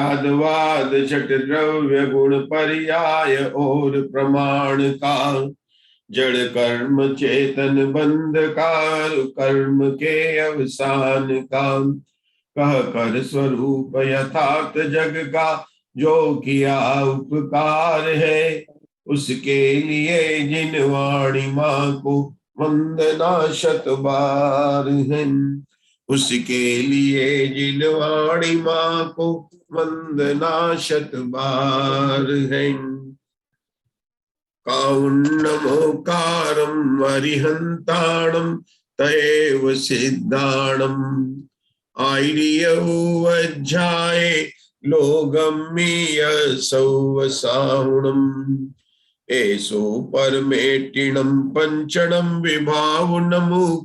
वाद छठ द्रव्य गुण पर्याय और प्रमाण का, जड़ कर्म चेतन बंध कार कर्म के अवसान का, कह कर स्वरूप यथार्थ जग का जो किया उपकार है, उसके लिए जिन वाणी माँ को वंदना शत बार है, उसके लिए जिन वाणी माँ को वंदना शत बार है। काउन्नमोकारं वरिहन्ताणं तयेव सिद्धाणम् आयर्यवज्झाये लोगम्मीय सौवसाहुणम् एषो परमेटिणं पंचणं विभावनमुकारो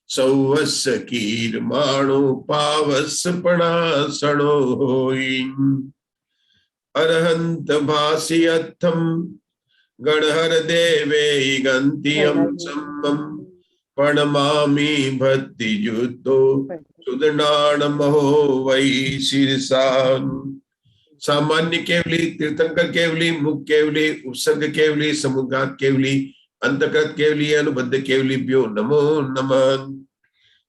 सौवस्य कीर्माणो पावस्य पणासणो होई। अरहंत भाष्यर्थम गणहर देवे गंतियम सम्मम प्रणमामि भक्ति युतो सुदनाणमहो वै शीर्षान। सामान्य केवली, तीर्थंकर केवली, मुख केवली, उपसर्ग केवली, समुद्घात केवली, अंतकृत केवली, अनुबद्ध केवलीभ्यो नमो नमः।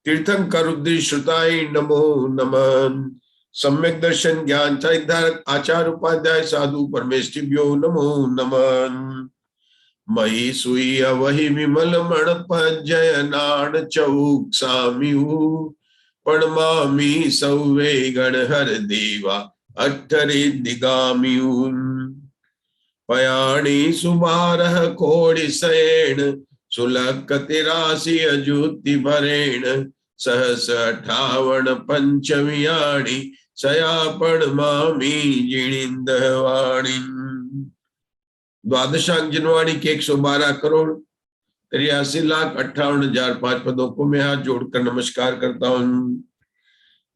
तीर्थंकर रुद्र श्रुताय नमो नमः। सम्यक दर्शन ज्ञान चारिधारक आचार उपाध्याय साधु परमेष्टिभ्यो नमो नमः। मयि सुई वही विमल मण पजय नाण चौक साम्यू प्रणमामि सौवे गणहर देवा अठरे दिगाम्यून। पयाणी सुबारह कोड़ि सैण सुलक तिरासी अजुति भरेण सहस 58 पंचमियाणी सयापण मामी जिणिंदवाणी। द्वादशांक जनवाणी के 112 करोड़ 83,58,005 पदों को मैं हाथ जोड़कर नमस्कार करता हूँ।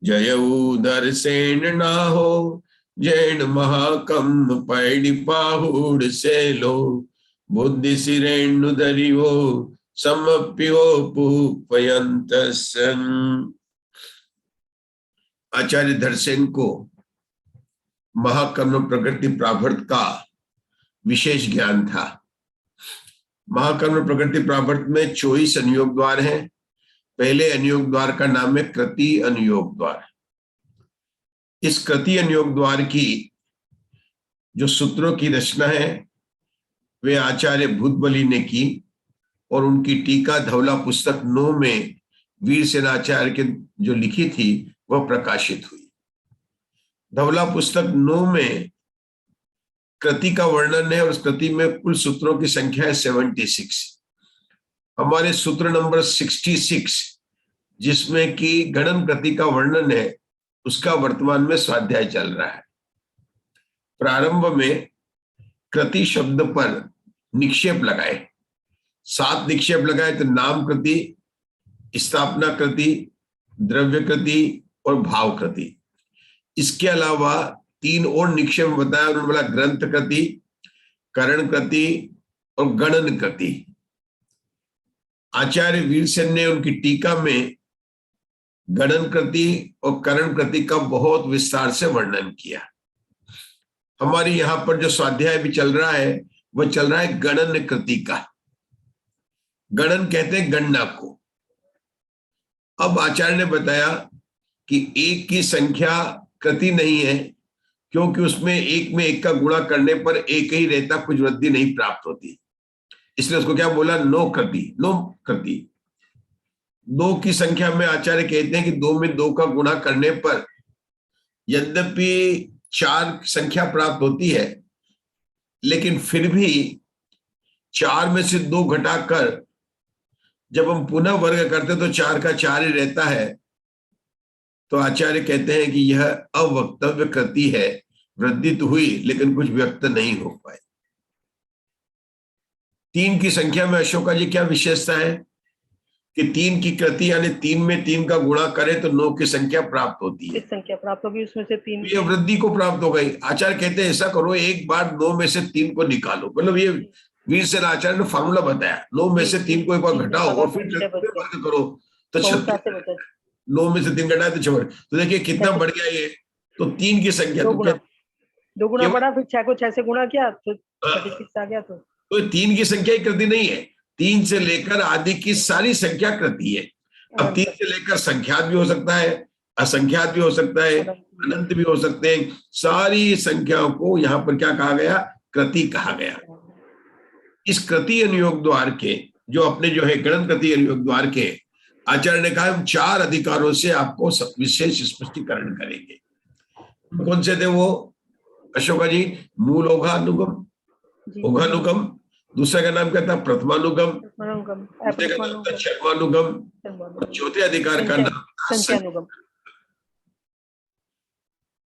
जय उदर सेन ना हो जैन महाकम पैडी पाहुड़ से लो बुद्धि सिरेणु दरिवो समप्यो पूपयंत। आचार्य धरसेन को महाकर्म प्रकृति प्राभृत का विशेष ज्ञान था। महाकर्म प्रकृति प्राभृत में 24 अनुयोग द्वार हैं। पहले अनुयोग द्वार का नाम है कृति अनुयोग द्वार। इस कृति अनुयोग द्वार की जो सूत्रों की रचना है वे आचार्य भूतबली ने की और उनकी टीका धवला पुस्तक 9 में वीरसेनाचार्य के जो लिखी थी वह प्रकाशित हुई। धवला पुस्तक 9 में कृति का वर्णन है और उस कृति में कुल सूत्रों की संख्या है 76। हमारे सूत्र नंबर 66 जिसमें कि गणन कृति का वर्णन है उसका वर्तमान में स्वाध्याय चल रहा है। प्रारंभ में कृति शब्द पर निक्षेप लगाए, 7 निक्षेप लगाए तो नाम कृति, स्थापना कृति, द्रव्य कृति और भाव कृति। इसके अलावा 3 और निक्षेप बताया। उन्होंने बोला ग्रंथ कृति, करण कृति और गणन कृति। आचार्य वीरसेन ने उनकी टीका में गणन कृति और करण कृति का बहुत विस्तार से वर्णन किया। हमारी यहाँ पर जो स्वाध्याय भी चल रहा है वह चल रहा है गणन कृति का। गणन कहते हैं गणना को। अब आचार्य ने बताया कि एक की संख्या कृति नहीं है क्योंकि उसमें एक में एक का गुणा करने पर एक ही रहता, कुछ वृद्धि नहीं प्राप्त होती। इसलिए उसको क्या बोला? नो कृति, नो कृति। 2 की संख्या में आचार्य कहते हैं कि 2 में 2 का गुणा करने पर यद्यपि 4 संख्या प्राप्त होती है लेकिन फिर भी 4 में से 2 घटाकर जब हम पुनः वर्ग करते तो 4 का 4 ही रहता है। तो आचार्य कहते हैं कि यह अवक्तव्य कृति है, वृद्धि तो हुई लेकिन कुछ व्यक्त नहीं हो पाए। 3 की संख्या में अशोका जी क्या विशेषता है कि 3 की कृति यानी 3 में 3 का गुणा करें तो 9 की संख्या प्राप्त होती है। संख्या प्राप्त होगी, उसमें से 3 ये वृद्धि को प्राप्त हो गई। आचार्य कहते हैं ऐसा करो, एक बार 9 में से 3 को निकालो। मतलब ये वीरसेन आचार्य ने फॉर्मूला बताया, 9 में से 3 को एक बार घटाओ और फिर वर्ग करो तो 9 में से 3 घटाए तो 6। तो देखिए कितना बढ़ गया ये। तो 3 की संख्या तो क्या, 2 गुना बढ़ा, फिर 6 को 6 से गुणा किया तो 36 आ गया। तो 3 की संख्या ही कृति नहीं है, 3 से लेकर आदि की सारी संख्या कृति है। अब 3 से लेकर संख्यात भी हो सकता है, असंख्यात भी हो सकता है, अनंत भी हो सकते हैं। सारी संख्याओं को यहाँ पर क्या कहा गया, कृति कहा गया। इस कृति अनुयोग द्वार के जो अपने जो है गणन कृति अनुयोग द्वार के आचार्य ने कहा हम 4 अधिकारों से आपको विशेष स्पष्टीकरण करेंगे। कौन से थे वो अशोका जी? मूल ओघानुगम, ओघानुगम, दूसरे का नाम क्या था प्रथमानुगम, तीसरे का नाम था शर्मानुगम, चौथे अधिकार का नाम था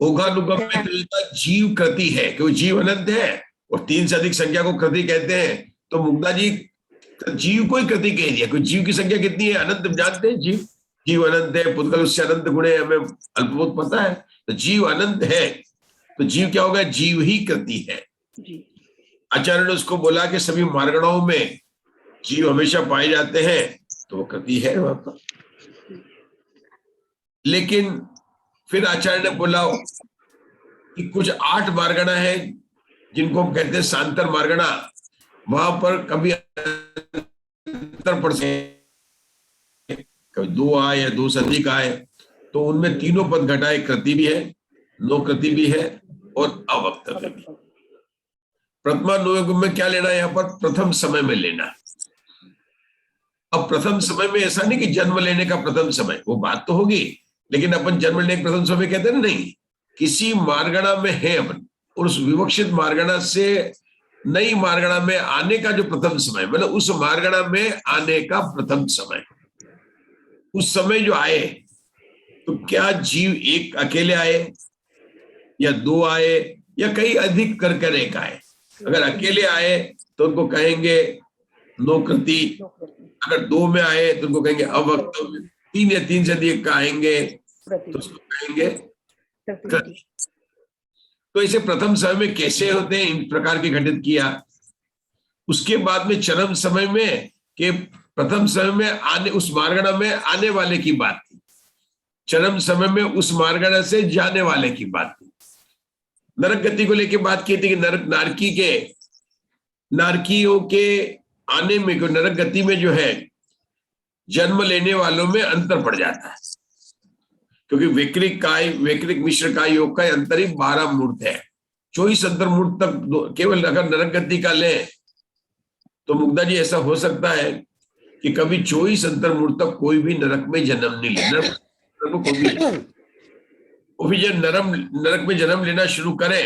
ओघानुगम में जीव कृति है, क्योंकि जीव अनंत है और 3 से अधिक संख्या को कृति कहते हैं। तो मुग्धा जी जीव को ही कृति कह दिया, क्योंकि जीव की संख्या कितनी है, अनंत जानते हैं, जीव अनंत है, पुद्गल उससे अनंत गुणे हमें अल्प बहुत पता है। तो जीव अनंत है तो जीव क्या होगा, जीव ही कृति है। आचार्य ने उसको बोला कि सभी मार्गणाओं में जीव हमेशा पाए जाते हैं तो वो कृति है वहां पर। लेकिन फिर आचार्य ने बोला कि कुछ 8 मार्गणा है जिनको हम कहते हैं सांतर मार्गणा, वहां पर कभी अंतर पड़ सकते, कभी 2 आए या 2 से अधिक आए, तो उनमें तीनों पद घटाए, कृति भी है, नो कृति भी है और अवक्तव्य भी। प्रथमानुयोग में क्या लेना है, यहाँ पर प्रथम समय में लेना। अब प्रथम समय में ऐसा नहीं कि जन्म लेने का प्रथम समय, वो बात तो होगी, लेकिन अपन जन्म लेने का प्रथम समय कहते हैं ना, नहीं, किसी मार्गणा में है अपन और उस विवक्षित मार्गणा से नई मार्गणा में आने का जो प्रथम समय, मतलब उस मार्गणा में आने का प्रथम समय, उस समय जो आए, तो क्या जीव एक अकेले आए या 2 आए या कई अधिक कर एक आए। अगर अकेले आए तो उनको कहेंगे नो कृति, अगर 2 में आए तो उनको कहेंगे अवक्तव्य, 3 या 3 से अधिक आएंगे तो उसको कहेंगे कृति। तो इसे प्रथम समय में कैसे होते हैं, इन प्रकार के घटित किया। उसके बाद में चरम समय में के प्रथम समय में आने, उस मार्गणा में आने वाले की बात थी, चरम समय में उस मार्गणा से जाने वाले की बात थी। नरक गति को लेकर बात की थी कि नारकियों के आने में, नरक गति में जो है जन्म लेने वालों में अंतर पड़ जाता है, क्योंकि वैकृक मिश्र काय योग का अंतर ही 12 मूर्त है। 24 अंतर्मूर्त तक केवल अगर नरक गति का ले तो मुग्धा जी ऐसा हो सकता है कि कभी 24 अंतर्मूर्त तक कोई भी नरक में जन्म नहीं लेना, वो भी जब नरक में जन्म लेना शुरू करे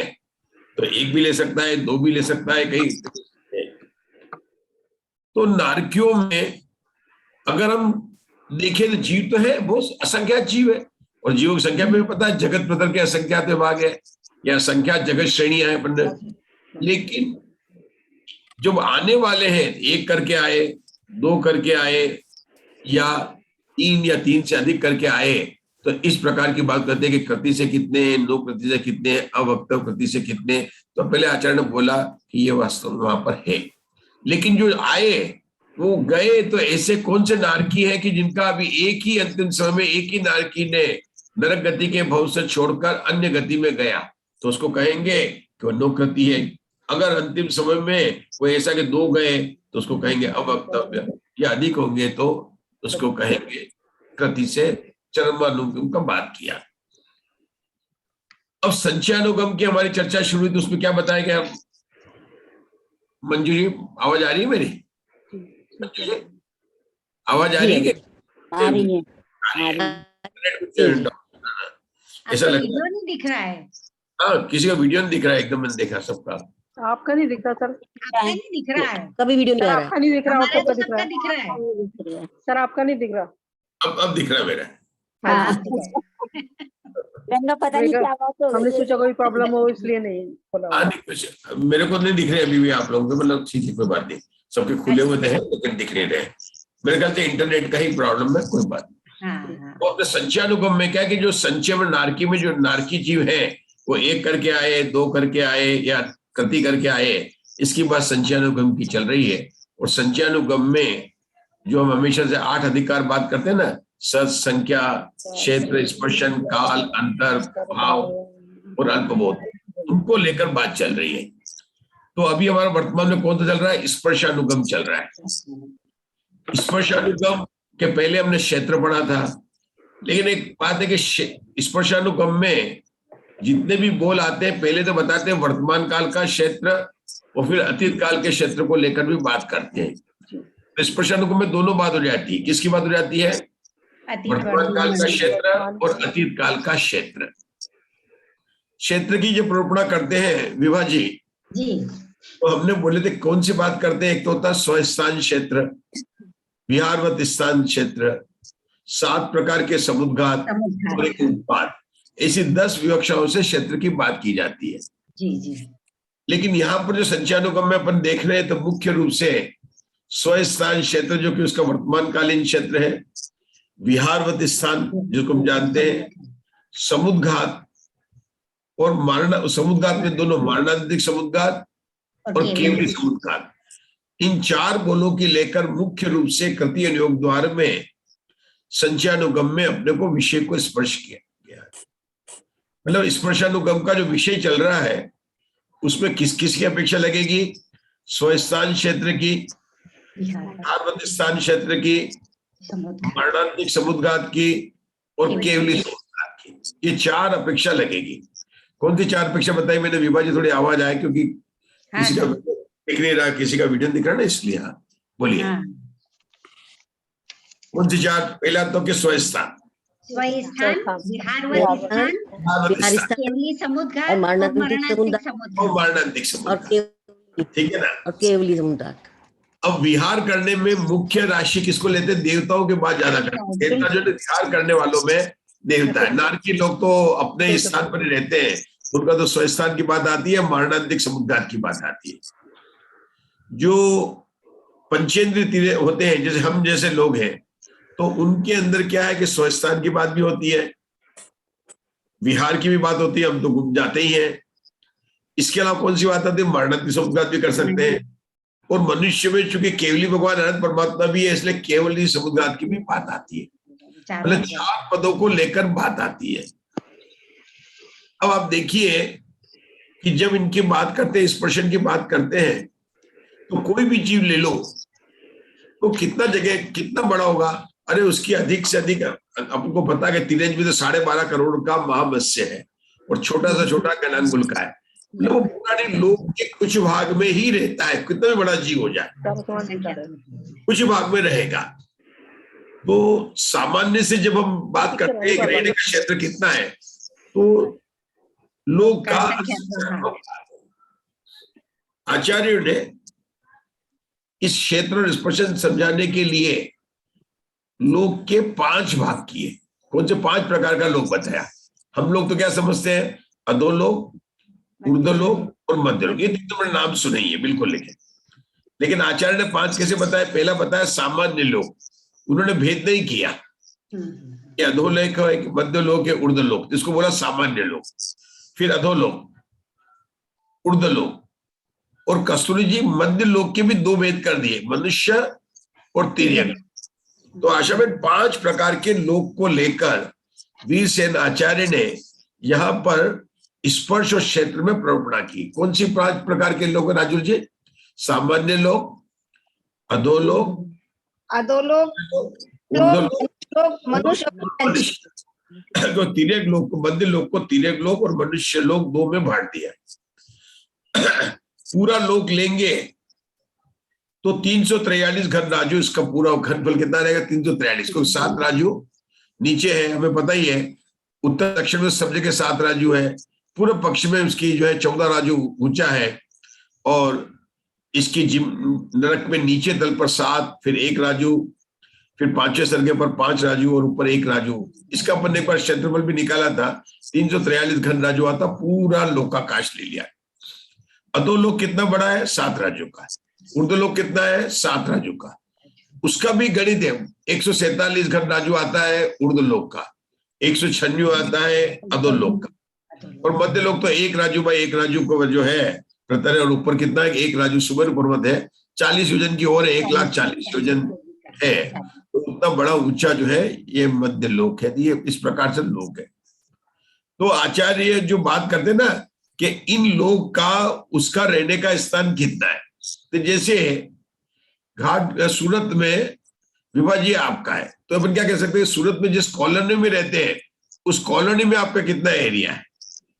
तो 1 भी ले सकता है, 2 भी ले सकता है, कहीं। तो नारकियों में अगर हम देखें तो जीव तो है, बहुत असंख्यात जीव है, और जीवों की संख्या में भी पता है जगत प्रतर के असंख्यात विभाग है या असंख्यात जगत श्रेणियां हैं पंडित। लेकिन जब आने वाले हैं, 1 करके आए, 2 करके आए या 3 या 3 से अधिक करके आए, तो इस प्रकार की बात करते हैं कि कृति से कितने हैं, नो कृति से कितने हैं, अवक्तव्य कृति से कितने। तो पहले आचार्य ने बोला कि ये वास्तव में वहां पर है। लेकिन जो आए वो गए, तो ऐसे कौन से नारकी है कि जिनका अभी एक ही अंतिम समय में एक ही नारकी ने नरक गति के भव से छोड़कर अन्य गति में गया, तो उसको कहेंगे कि वो नो कृति है। अगर अंतिम समय में वो ऐसा कि 2 गए तो उसको कहेंगे अवक्तव्य, या अधिक होंगे तो उसको कहेंगे कृति से चरमानुगम का बात किया। अब संचयानुगम की हमारी चर्चा शुरू हुई, तो उसमें क्या बताया गया? मंजू जी आवाज आ रही है मेरी? आवाज आ रही है? आ रही है। ऐसा लगता वीडियो नहीं दिख रहा है। हाँ, किसी का वीडियो नहीं दिख रहा है, एकदम मैंने देखा सबका। आपका नहीं दिख रहा सर, आपका नहीं दिख रहा है, कभी वीडियो नहीं आ रहा है, आपका नहीं दिख रहा, हमारा आपका तो दिख रहा सबका दिख रहा है। सर, आपका नहीं दिख रहा। अब दिख रहा है मेरा। हाँ। रंगा पता नहीं क्या बात हो, हमने सोचा कोई प्रॉब्लम हो इसलिए नहीं खोला। हाँ, नहीं कुछ मेरे को नहीं दिख रहे अभी भी आप लोगों को, मतलब ठीक है, कोई बात नहीं, सबके खुले हुए थे लेकिन दिख नहीं रहे। मेरे ख्याल से इंटरनेट का ही प्रॉब्लम है, कोई बात नहीं। तो अपने संचयानुगम में क्या है कि जो संचय में नारकी में जो नारकी जीव है वो 1 करके आए, 2 करके आए या कृति करके आए, इसकी बात संचयानुगम की चल रही है। और संचयानुगम में जो हम हमेशा से 8 अधिकार बात करते हैं ना, सत, संख्या, क्षेत्र, स्पर्शन, काल, अंतर, भाव, और अल्पबोध, उनको लेकर बात चल रही है। तो अभी हमारा वर्तमान में कौन सा चल रहा है? स्पर्शानुगम चल रहा है। स्पर्शानुगम के पहले हमने क्षेत्र पढ़ा था, लेकिन एक बात है कि स्पर्शानुगम में जितने भी बोल आते हैं पहले तो बताते हैं वर्तमान काल का क्षेत्र और फिर अतीत काल के क्षेत्र को लेकर भी बात करते हैं। तो स्पर्शानुगम में दोनों बात हो जाती है। किसकी बात हो जाती है? वर्तमान काल का क्षेत्र और अतीत काल का क्षेत्र। क्षेत्र की जो निरूपणा करते हैं विभा जी, तो हमने बोले थे कौन सी बात करते हैं? एक तो होता है स्वस्थान क्षेत्र, विहारवत स्थान क्षेत्र, 7 प्रकार के समुद्घात और एक उत्पाद। ऐसी 10 विवक्षाओं से क्षेत्र की बात की जाती है। लेकिन यहाँ पर जो संचयानुगम में अपन देख रहे हैं तो मुख्य रूप से स्वस्थान क्षेत्र जो कि उसका वर्तमानकालीन क्षेत्र है, विहारवत स्थान जिसको हम जानते हैं, समुद्घात और मारणा, समुद्घात में दोनों मारणांतिक समुद्घात और केवली समुद्घात, इन 4 बोलों की लेकर मुख्य रूप से कृति अनुयोग द्वार में संचयानुगम में अपने को विषय को स्पर्श किया गया। मतलब स्पर्शानुगम का जो विषय चल रहा है उसमें किस किस की अपेक्षा लगेगी? स्वस्थान क्षेत्र की, विहारवत स्थान क्षेत्र की, मारणांतिक समुद्घात की और केवली समुद्घात की। ये 4 अपेक्षा लगेगी। कौन सी 4 अपेक्षा बताई मैंने विभा जी? थोड़ी आवाज आए क्योंकि किसी का दिख नहीं रहा, किसी का वीडियो दिख रहा ना, इसलिए। हाँ बोलिए। कौन सी 4? पहला तो कि स्वस्थान, विहारवत स्थान, केवली समुद्घात और मारणांतिक समुद्घात, ठीक है ना? और केवली समुद्घात। अब विहार करने में मुख्य राशि किसको लेते हैं? देवताओं के बाद ज्यादा करते हैं। देवता जो विहार करने वालों में देवता है। नारकी लोग तो अपने स्थान पर ही रहते हैं, उनका तो स्वस्थान की बात आती है, मारणांतिक समुद्घात की बात आती है। जो पंचेंद्रिय होते हैं, जैसे हम जैसे लोग हैं, तो उनके अंदर क्या है कि स्वस्थान की बात भी होती है, विहार की भी बात होती है, हम तो घूम जाते ही हैं। इसके अलावा कौन सी बात आती है? मारणांतिक समुद्घात भी कर सकते हैं। और मनुष्य में चूंकि केवली भगवान अनंत परमात्मा भी है, इसलिए केवली समुद्घात की भी बात आती है। मतलब 4 पदों को लेकर बात आती है। अब आप देखिए कि जब इनकी बात करते हैं, स्पर्शन की बात करते हैं, तो कोई भी जीव ले लो तो कितना जगह कितना बड़ा होगा? अरे उसकी अधिक से अधिक, आपको पता है कि तिरंज भी तो 12.5 करोड़ का महामत्स्य है और छोटा सा छोटा गलांगुल का है। मतलब वो पुराने लोग के कुछ भाग में ही रहता है, कितना भी बड़ा जीव हो जाए कुछ भाग में रहेगा। तो सामान्य से जब हम बात करते हैं रहने का क्षेत्र कितना है, तो लोग का आचार्यों ने इस क्षेत्र और स्पर्शन समझाने के लिए लोग के 5 भाग किए। कौन से 5 प्रकार का लोग बताया? हम लोग तो क्या समझते हैं? अधोलोक, ऊर्ध्वलोक और मध्यलोक, ये तो मैंने नाम सुने ही है, बिल्कुल लिखे। लेकिन आचार्य ने 5 कैसे बताया? पहला बताया सामान्य लोक, उन्होंने भेद नहीं किया कि अधोलोक है, मध्यलोक है, ऊर्ध्वलोक, इसको बोला सामान्य लोक। फिर अधोलोक, ऊर्ध्वलोक, और कस्तूरी जी मध्य लोक के भी 2 भेद कर दिए, मनुष्य और तिर्यक। तो आशा में 5 प्रकार के लोक को लेकर वीरसेन आचार्य ने यहाँ पर स्पर्श और क्षेत्र में प्रवृत्ति की। कौन सी 5 प्रकार के लोग? राजुल जी, सामान्य लोक, अधोलोक, मनुष्य, तो तिर्यक लोक को, मध्य लोक को तिर्यक लोक और मनुष्य लोक 2 में बांट दिया। पूरा लोक लेंगे तो 343 घन राजू, इसका पूरा घनफल कितना रहेगा? 343 को 7 राजू नीचे है, हमें पता ही है। उत्तर दक्षिण में सब जगह 7 राजू है। पूर्व पक्ष में उसकी जो है 14 राजू ऊंचा है, और इसकी नरक में नीचे तल पर 7, फिर 1 राजू, फिर 5वें सर्गे पर 5 राजू और ऊपर 1 राजू। इसका अपन ने एक बार क्षेत्रफल भी निकाला था, 343 घन राजू आता, पूरा लोकाकाश ले लिया। अधोलोक कितना बड़ा है? 7 राजू का। ऊर्ध्वलोक कितना है? 7 राजू का। उसका भी गणित है, 147 घन राजू आता है ऊर्ध्वलोक का, 196 आता है अधोलोक का, और मध्य लोक तो 1 राजू बाई 1 राजू को जो है प्रतर है। और ऊपर कितना है? 1 राजू सुमेरु पर्वत है, 40 योजन की ओर है, 1,40,000 योजन है। तो उतना बड़ा ऊंचा जो है ये मध्य लोक है। ये इस प्रकार से लोक है। तो आचार्य जो बात करते ना कि इन लोग का उसका रहने का स्थान कितना है, तो जैसे घाट सूरत में विभा जी आपका है, तो अपन क्या कह सकते हैं, सूरत में जिस कॉलोनी में रहते हैं उस कॉलोनी में आपका कितना एरिया है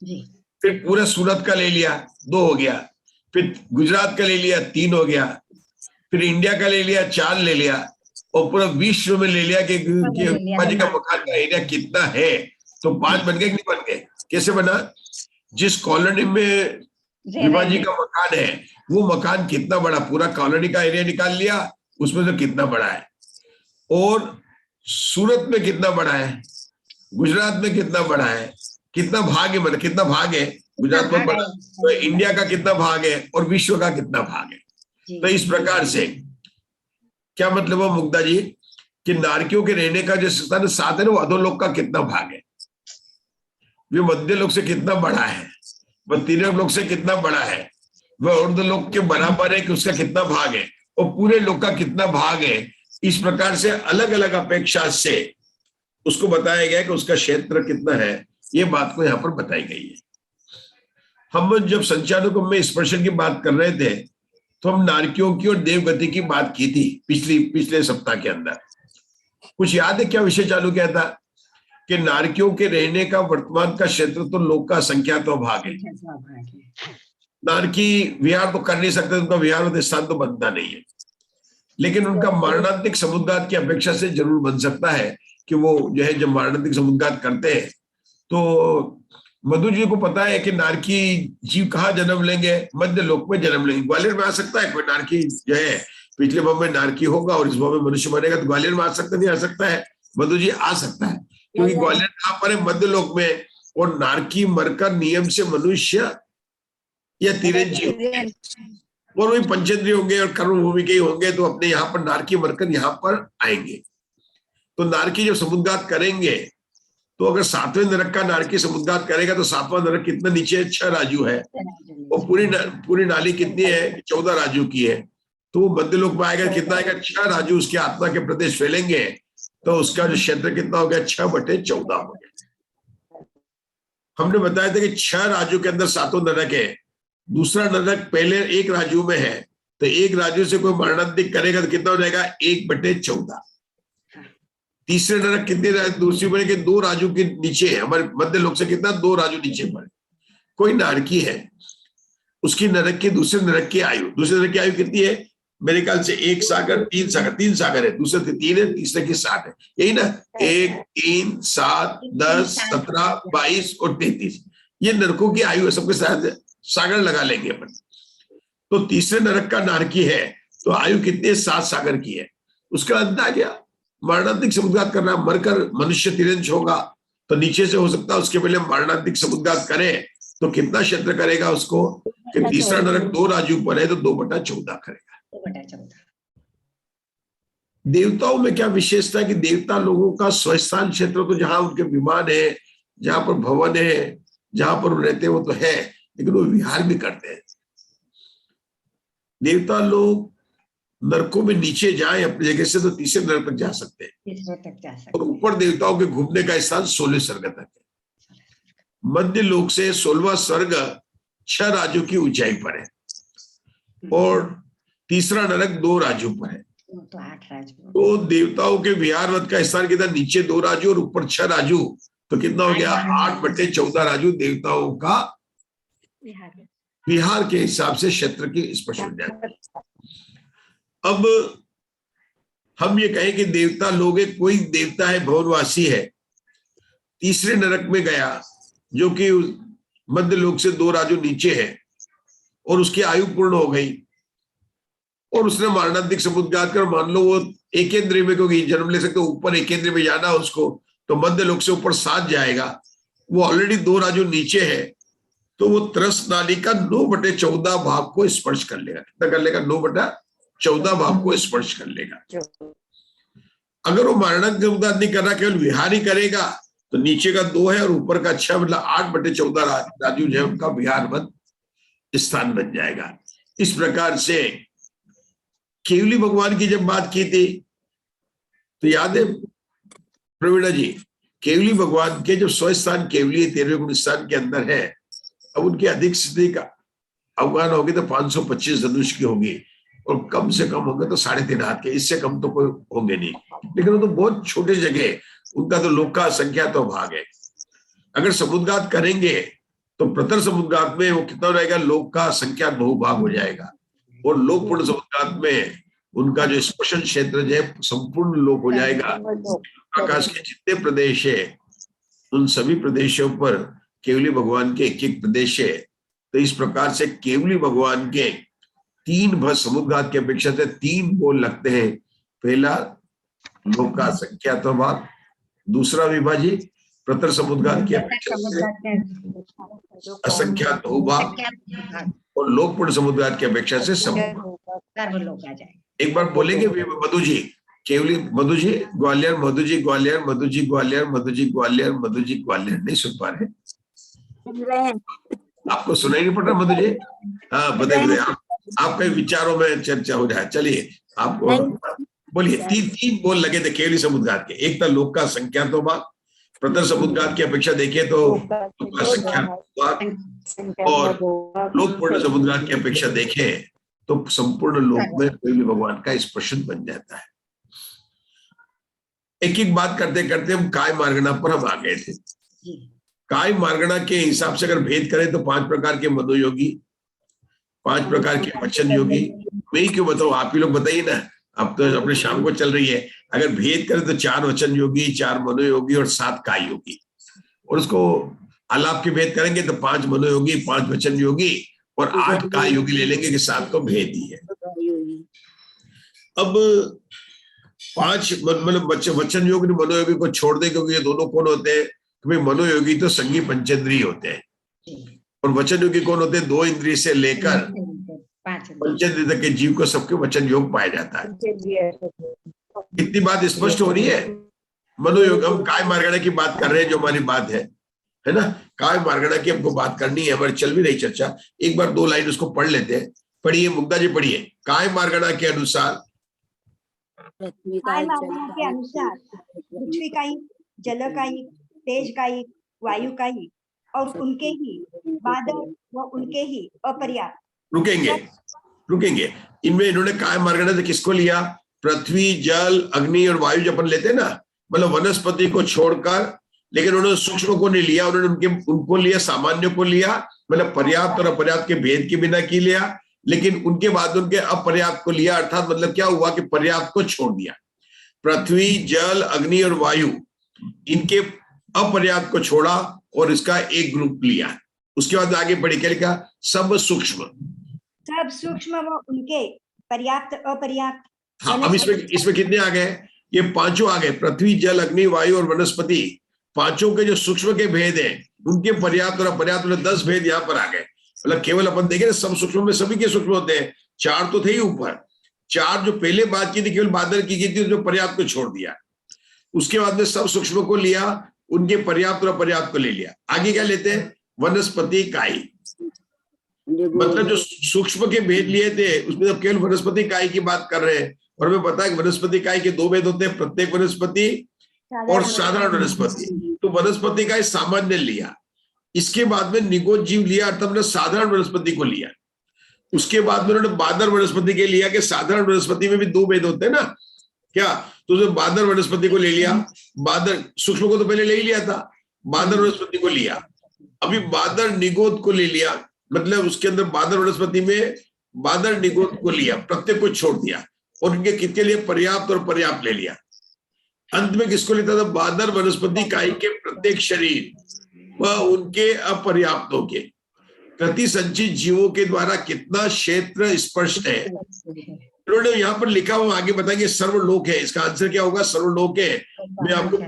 जी। फिर पूरा सूरत का ले लिया 2 हो गया, फिर गुजरात का ले लिया 3 हो गया, फिर इंडिया का ले लिया 4 ले लिया, और पूरा विश्व में ले लिया कि विभा जी का मकान का एरिया कितना है, तो 5 बन गए कि नहीं बन गए? कैसे बना? जिस कॉलोनी में विभा जी का मकान है वो मकान कितना बड़ा, पूरा कॉलोनी का एरिया निकाल लिया, उसमें से कितना बड़ा है, और सूरत में कितना बड़ा है, गुजरात में कितना बड़ा है, कितना भाग है, मतलब कितना भाग है गुजरात में बड़ा, तो इंडिया का कितना भाग है और विश्व का कितना भाग है। तो इस प्रकार से क्या मतलब है मुग्धा जी कि नारकियों के रहने का जो स्थान 7 है ना, वो अधोलोक का कितना भाग है, वे मध्य लोक से कितना बड़ा है, वह तीनों लोक से कितना बड़ा है, वह ऊर्ध्वलोक के बराबर है कि उसका कितना भाग है, और पूरे लोक का कितना भाग है। इस प्रकार से अलग अलग अपेक्षा से उसको बताया गया कि उसका क्षेत्र कितना है, ये बात को यहाँ पर बताई गई है। हम जब संचालकों में स्पर्शन की बात कर रहे थे तो हम नारकियों की और देवगति की बात की थी पिछले सप्ताह के अंदर। कुछ याद है क्या विषय चालू किया था कि नारकियों के रहने का वर्तमान का क्षेत्र तो लोक का संख्या तो भाग है, नारकी विहार तो कर नहीं सकते, उनका विहार और स्थान तो बनता नहीं है, लेकिन उनका मारणांतिक समुद्घात की अपेक्षा से जरूर बन सकता है कि वो जो है जब मारणांतिक समुद्घात करते हैं तो मधु जी को पता है कि नारकी जीव कहाँ जन्म लेंगे, मध्य लोक में जन्म लेंगे। ग्वालियर में आ सकता है कोई नारकी जो है, पिछले भाव में नारकी होगा और इस भाव में मनुष्य बनेगा, तो ग्वालियर में आ सकता नहीं आ सकता है? मधु जी आ सकता है, क्योंकि ग्वालियर कहाँ पर है? मध्य लोक में, और नारकी मरकर नियम से मनुष्य या तिरंजीव और वही पंचेंद्रिय होंगे और कर्म भूमि के ही होंगे, तो अपने यहाँ पर नारकी मरकर यहाँ पर आएंगे। तो नारकी जब समुद्घात करेंगे तो अगर 7वें नरक का नारकी समुद्घात करेगा तो 7वां नरक कितना नीचे है? 6 राजू है, और पूरी नाली कितनी है? 14 राजू की है। तो वो मध्य लोक में आएगा, कितना आएगा? 6 राजू उसके आत्मा के प्रदेश फैलेंगे, तो उसका जो क्षेत्र कितना हो गया? 6/14 हो गया। हमने बताया था कि 6 राजू के अंदर 7वां नरक है, दूसरा नरक पहले 1 राजू में है, तो 1 राजू से कोई मरणांतिक करेगा तो कितना हो जाएगा? 1/14। तीसरे नरक कितने? दूसरी बने के 2 राजू के नीचे है, हमारे मध्य लोक से कितना? 2 राजू नीचे पर कोई नारकी है, उसकी नरक की दूसरे नरक की आयु, दूसरे नरक की आयु कितनी है? मेरे ख्याल से 1 सागर 3 सागर, 3 सागर है, दूसरे के 3 है, तीसरे की 7 है, यही ना? 1 3 7 10 17 22 और 33 ये नरकों की आयु है, सबके साथ सागर लगा लेंगे अपन। तो तीसरे नरक का नारकी है तो आयु कितनी? 7 सागर की है। उसका अंत आ गया, मरणांतिक समुद्घात करना, मरकर मनुष्य तिरंज होगा, तो नीचे से हो सकता है उसके पहले मरणांतिक समुद्घात करे तो कितना क्षेत्र करेगा उसको? कि तीसरा नरक 2 राजू पर है तो 2/14 करेगा। 2/14। देवताओं में क्या विशेषता है कि देवता लोगों का स्वस्थान क्षेत्र तो जहां उनके विमान है, जहां पर भवन है, जहां पर रहते हैं वो तो है, लेकिन वो विहार भी करते हैं। देवता लोग नरकों में नीचे जाएं अपनी जगह से तो तीसरे नरक तक जा सकते हैं, और ऊपर देवताओं के घूमने का स्थान 16 स्वर्ग तक है। मध्य लोक से 16वां स्वर्ग 6 राजू की ऊंचाई पर है, और तीसरा नरक 2 राजू पर है, तो 8 राजू। तो देवताओं के विहारवत का स्थान कितना? नीचे 2 राजू और ऊपर 6 राजू, तो कितना हो गया? 8/14 राजू देवताओं का विहार के हिसाब से क्षेत्र की स्पर्श हो जाती है। अब हम ये कहें कि देवता लोग, कोई देवता है भवनवासी है, तीसरे नरक में गया जो कि मध्य लोक से 2 राजू नीचे है, और उसकी आयु पूर्ण हो गई और उसने मरणांतिक समुद्घात कर, मान लो वो एकेंद्रिय में क्योंकि जन्म ले सकते, ऊपर एकेंद्रिय में जाना उसको, तो मध्य लोक से ऊपर 7 जाएगा, वो ऑलरेडी 2 राजू नीचे है, तो वो त्रस नाली का 9/14 भाग को स्पर्श कर लेगा। कितना कर लेगा? 9/14 भाग को स्पर्श कर लेगा। अगर वो मरणांतिक समुद्घात नहीं कर रहा, केवल विहार ही करेगा, तो नीचे का 2 है और ऊपर का 6, मतलब 8/14 राजू जो है उनका विहारवत स्थान बन जाएगा। इस प्रकार से केवली भगवान की जब बात की थी तो याद है प्रवीणा जी केवली भगवान के जो स्वस्थान केवली 13वें गुण स्थान के अंदर है, अब उनकी अधिक स्थिति का अवगान होगी तो 525 धनुष की होगी, और कम से कम होंगे तो 3.5 हाथ के, इससे कम तो कोई होंगे नहीं। लेकिन वो तो बहुत छोटे जगह, उनका तो लोक का संख्या तो भाग है। अगर समुद्रघात करेंगे तो प्रतर समुद्रघात में वो कितना रहेगा, लोक का संख्या बहुभाग हो जाएगा, और लोकपूर्ण समुद्रघात में उनका जो स्पर्शन क्षेत्र जो है संपूर्ण लोक हो जाएगा। आकाश के जितने प्रदेश है उन सभी प्रदेशों पर केवली भगवान के एक एक प्रदेश है। तो इस प्रकार से केवली भगवान के 3 समुद्रघात की अपेक्षा से 3 बोल लगते हैं। पहला लोक का संख्या तो भाग, दूसरा विभाजित प्रतर समुद्रघात की अपेक्षा से असंख्यात बहुभाग, और लोकपूर्ण समुद्रघात की अपेक्षा से सर्वलोक आ जाए। एक बार बोलेंगे मधु जी, केवली मधु जी ग्वालियर, मधु जी ग्वालियर, मधु जी ग्वालियर, मधु जी ग्वालियर, मधु जी ग्वालियर। नहीं सुन पा रहे? आपको सुनाई नहीं पड़ रहा मधु जी? हाँ बताइए, आपके विचारों में चर्चा हो जाए। चलिए आपको बोलिए। 3 बोल लगे थे केवली समुद्रघात के। एक था लोक का संख्या तो भाग, प्रतर समुद्रघात की अपेक्षा देखिए तो लोक का संख्या भाग, और लोकपूर्ण समुद्रघात की अपेक्षा देखें तो संपूर्ण लोक में केवली भगवान का स्पर्शन बन जाता है। एक एक बात करते करते हम काय मार्गणा पर हम आ गए थे। काय मार्गणा के हिसाब से अगर भेद करें तो 5 प्रकार के मनोयोगी, 5 प्रकार के वचन योगी। मैं ही क्यों बताऊं, आप ही लोग बताइए ना, अब तो अपने शाम को चल रही है। अगर भेद करें तो 4 वचन योगी, 4 मनोयोगी और 7 काय योगी, और उसको आलाप के भेद करेंगे तो 5 मनोयोगी, 5 वचन योगी और 8 काय योगी ले लेंगे कि 7 तो भेद ही है। अब 5 मतलब वचन योगी मनोयोगी को छोड़ दे, क्योंकि ये दोनों कौन होते हैं? तो भाई मनोयोगी तो संगी पंचेंद्रिय होते हैं, और वचन योगी कौन होते हैं? 2 इंद्रिय से लेकर पंचेंद्रिय तक के जीव को सबके वचन योग पाया जाता है। इतनी बात स्पष्ट हो रही है। मनोयोग, हम काय मार्गणा की बात कर रहे हैं, जो हमारी बात है ना, काय मार्गणा की हमको बात करनी है, हमारी चल भी रही चर्चा। एक बार 2 लाइन उसको पढ़ लेते हैं। पढ़िए मुग्धा जी, पढ़िए। काय मार्गणा के अनुसार, काय मार्गणा के अनुसार पृथ्वी का ही, जल का ही, तेज का ही, वायु का ही और उनके ही बादल व उनके ही अपर्याप्त। रुकेंगे इनमें इन्होंने काय मार्गणा से किसको लिया? पृथ्वी, जल, अग्नि और वायु जो अपन लेते हैं ना, मतलब वनस्पति को छोड़कर, लेकिन उन्होंने सूक्ष्म को नहीं लिया, उन्होंने उनको लिया, सामान्य को लिया, मतलब पर्याप्त और अपर्याप्त के भेद के बिना की लिया, लेकिन उनके बाद उनके अपर्याप्त को लिया। अर्थात मतलब क्या हुआ कि पर्याप्त को छोड़ दिया। पृथ्वी, जल, अग्नि और वायु, इनके अपर्याप्त को छोड़ा और इसका एक ग्रुप लिया। उसके बाद आगे बढ़े, क्या लिखा? सब सूक्ष्म व उनके पर्याप्त अपर्याप्त। हाँ, अब इसमें कितने आ गए? ये 5 आ गए। पृथ्वी, जल, अग्नि, वायु और वनस्पति, 5 के जो सूक्ष्म के भेद हैं, उनके पर्याप्त और अपर्याप्त 10 भेद यहाँ पर आ गए। मतलब केवल अपन देखें ना, सब सूक्ष्म में सभी के सूक्ष्म होते हैं। 4 तो थे ही ऊपर, 4 जो पहले बात की थी केवल बादल की थी, जो पर्याप्त को छोड़ दिया। उसके बाद में सब सूक्ष्म को लिया, उनके पर्याप्त और अपर्याप्त को ले लिया। आगे क्या लेते हैं? वनस्पति काई, मतलब जो सूक्ष्म के भेद लिए थे उसमें तो केवल वनस्पति काई की बात कर रहे हैं। और हमें पता है कि वनस्पति काई के 2 भेद होते हैं, प्रत्येक वनस्पति और साधारण वनस्पति। तो वनस्पति काई सामान्य लिया, इसके बाद में निगोद जीव लिया, अर्थात हमने साधारण वनस्पति को लिया। उसके बाद में उन्होंने बादर वनस्पति के लिया कि साधारण वनस्पति में भी 2 भेद होते हैं ना, क्या? तो बादर वनस्पति को ले लिया। बादर सूक्ष्म को तो पहले ले ही लिया था, बादर वनस्पति को लिया। अभी बादर निगोद को ले लिया, मतलब उसके अंदर बादर वनस्पति में बादर निगोद को लिया, प्रत्येक को छोड़ दिया, और इनके कितने लिए? पर्याप्त और पर्याप्त ले लिया। अंत में किसको लेता था? बादर वनस्पति काई के प्रत्येक शरीर व उनके अपर्याप्तों के प्रति संचित जीवों के द्वारा कितना क्षेत्र स्पष्ट है। उन्होंने यहाँ पर लिखा हुआ, आगे बताएंगे सर्वलोक है। इसका आंसर क्या होगा? सर्वलोक है। मैं आपको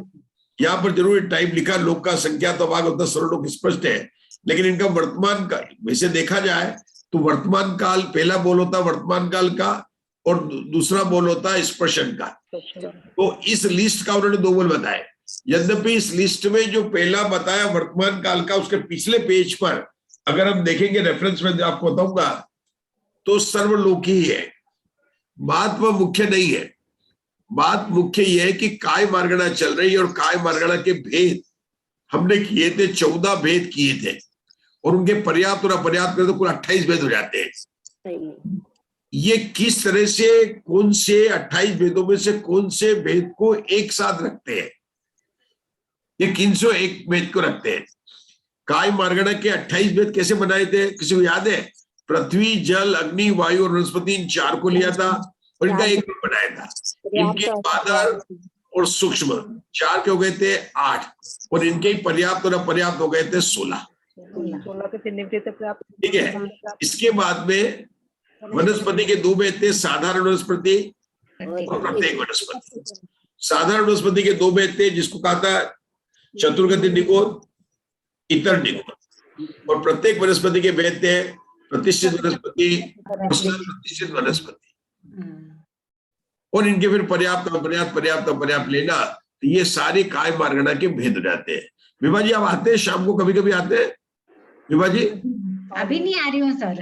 यहाँ पर जरूर टाइप लिखा, लोक का संख्या तो भाग होता, सर्वलोक स्पष्ट है। लेकिन इनका वर्तमान काल वैसे देखा जाए तो वर्तमान काल पहला बोल होता वर्तमान काल का, और दूसरा बोल होता है स्पर्शन का। तो इस लिस्ट का उन्होंने 2 बोल बताए। यद्यपि इस लिस्ट में जो पहला बताया वर्तमान काल का, उसके पिछले पेज पर अगर हम देखेंगे रेफरेंस में आपको बताऊंगा, तो सर्वलोकी है, बात वह मुख्य नहीं है। बात मुख्य ये है कि काय मार्गणा चल रही है और काय मार्गणा के भेद हमने किए थे, 14 भेद किए थे और उनके पर्याप्त और अपर्याप्त कर तो कुल 28 भेद हो जाते हैं। ये किस तरह से कौन से 28 भेदों में से कौन से भेद को एक साथ रखते हैं, ये किन सौ एक भेद को रखते हैं। काय मार्गणा के 28 भेद कैसे बनाए थे, किसी को याद है? पृथ्वी, जल, अग्नि, वायु और वनस्पति, इन 4 को लिया था और इनका एक ग्रुप बनाया था। इनके बादर और सूक्ष्म 4 के हो गए थे 8 और इनके पर्याप्त और अपर्याप्त हो गए थे 16। 16 के 3 निवृत्त पर्याप्त। ठीक है। इसके बाद में वनस्पति के 2 भेद थे, साधारण वनस्पति और प्रत्येक वनस्पति। साधारण वनस्पति के 2 भेद थे, जिसको कहा था चतुर्गति निगोद, इतर निगोद, और प्रत्येक वनस्पति के भेद थे प्रतिष्ठित वनस्पति, प्रतिष्ठित वनस्पति, और इनके फिर पर्याप्त, अपर्याप्त, पर्याप्त, अपर्याप्त लेना, तो ये सारे काय मार्गणा के भेद हो जाते हैं। विभा जी आप आते हैं शाम को, कभी कभी आते हैं? विभा जी अभी नहीं आ रही हूँ सर।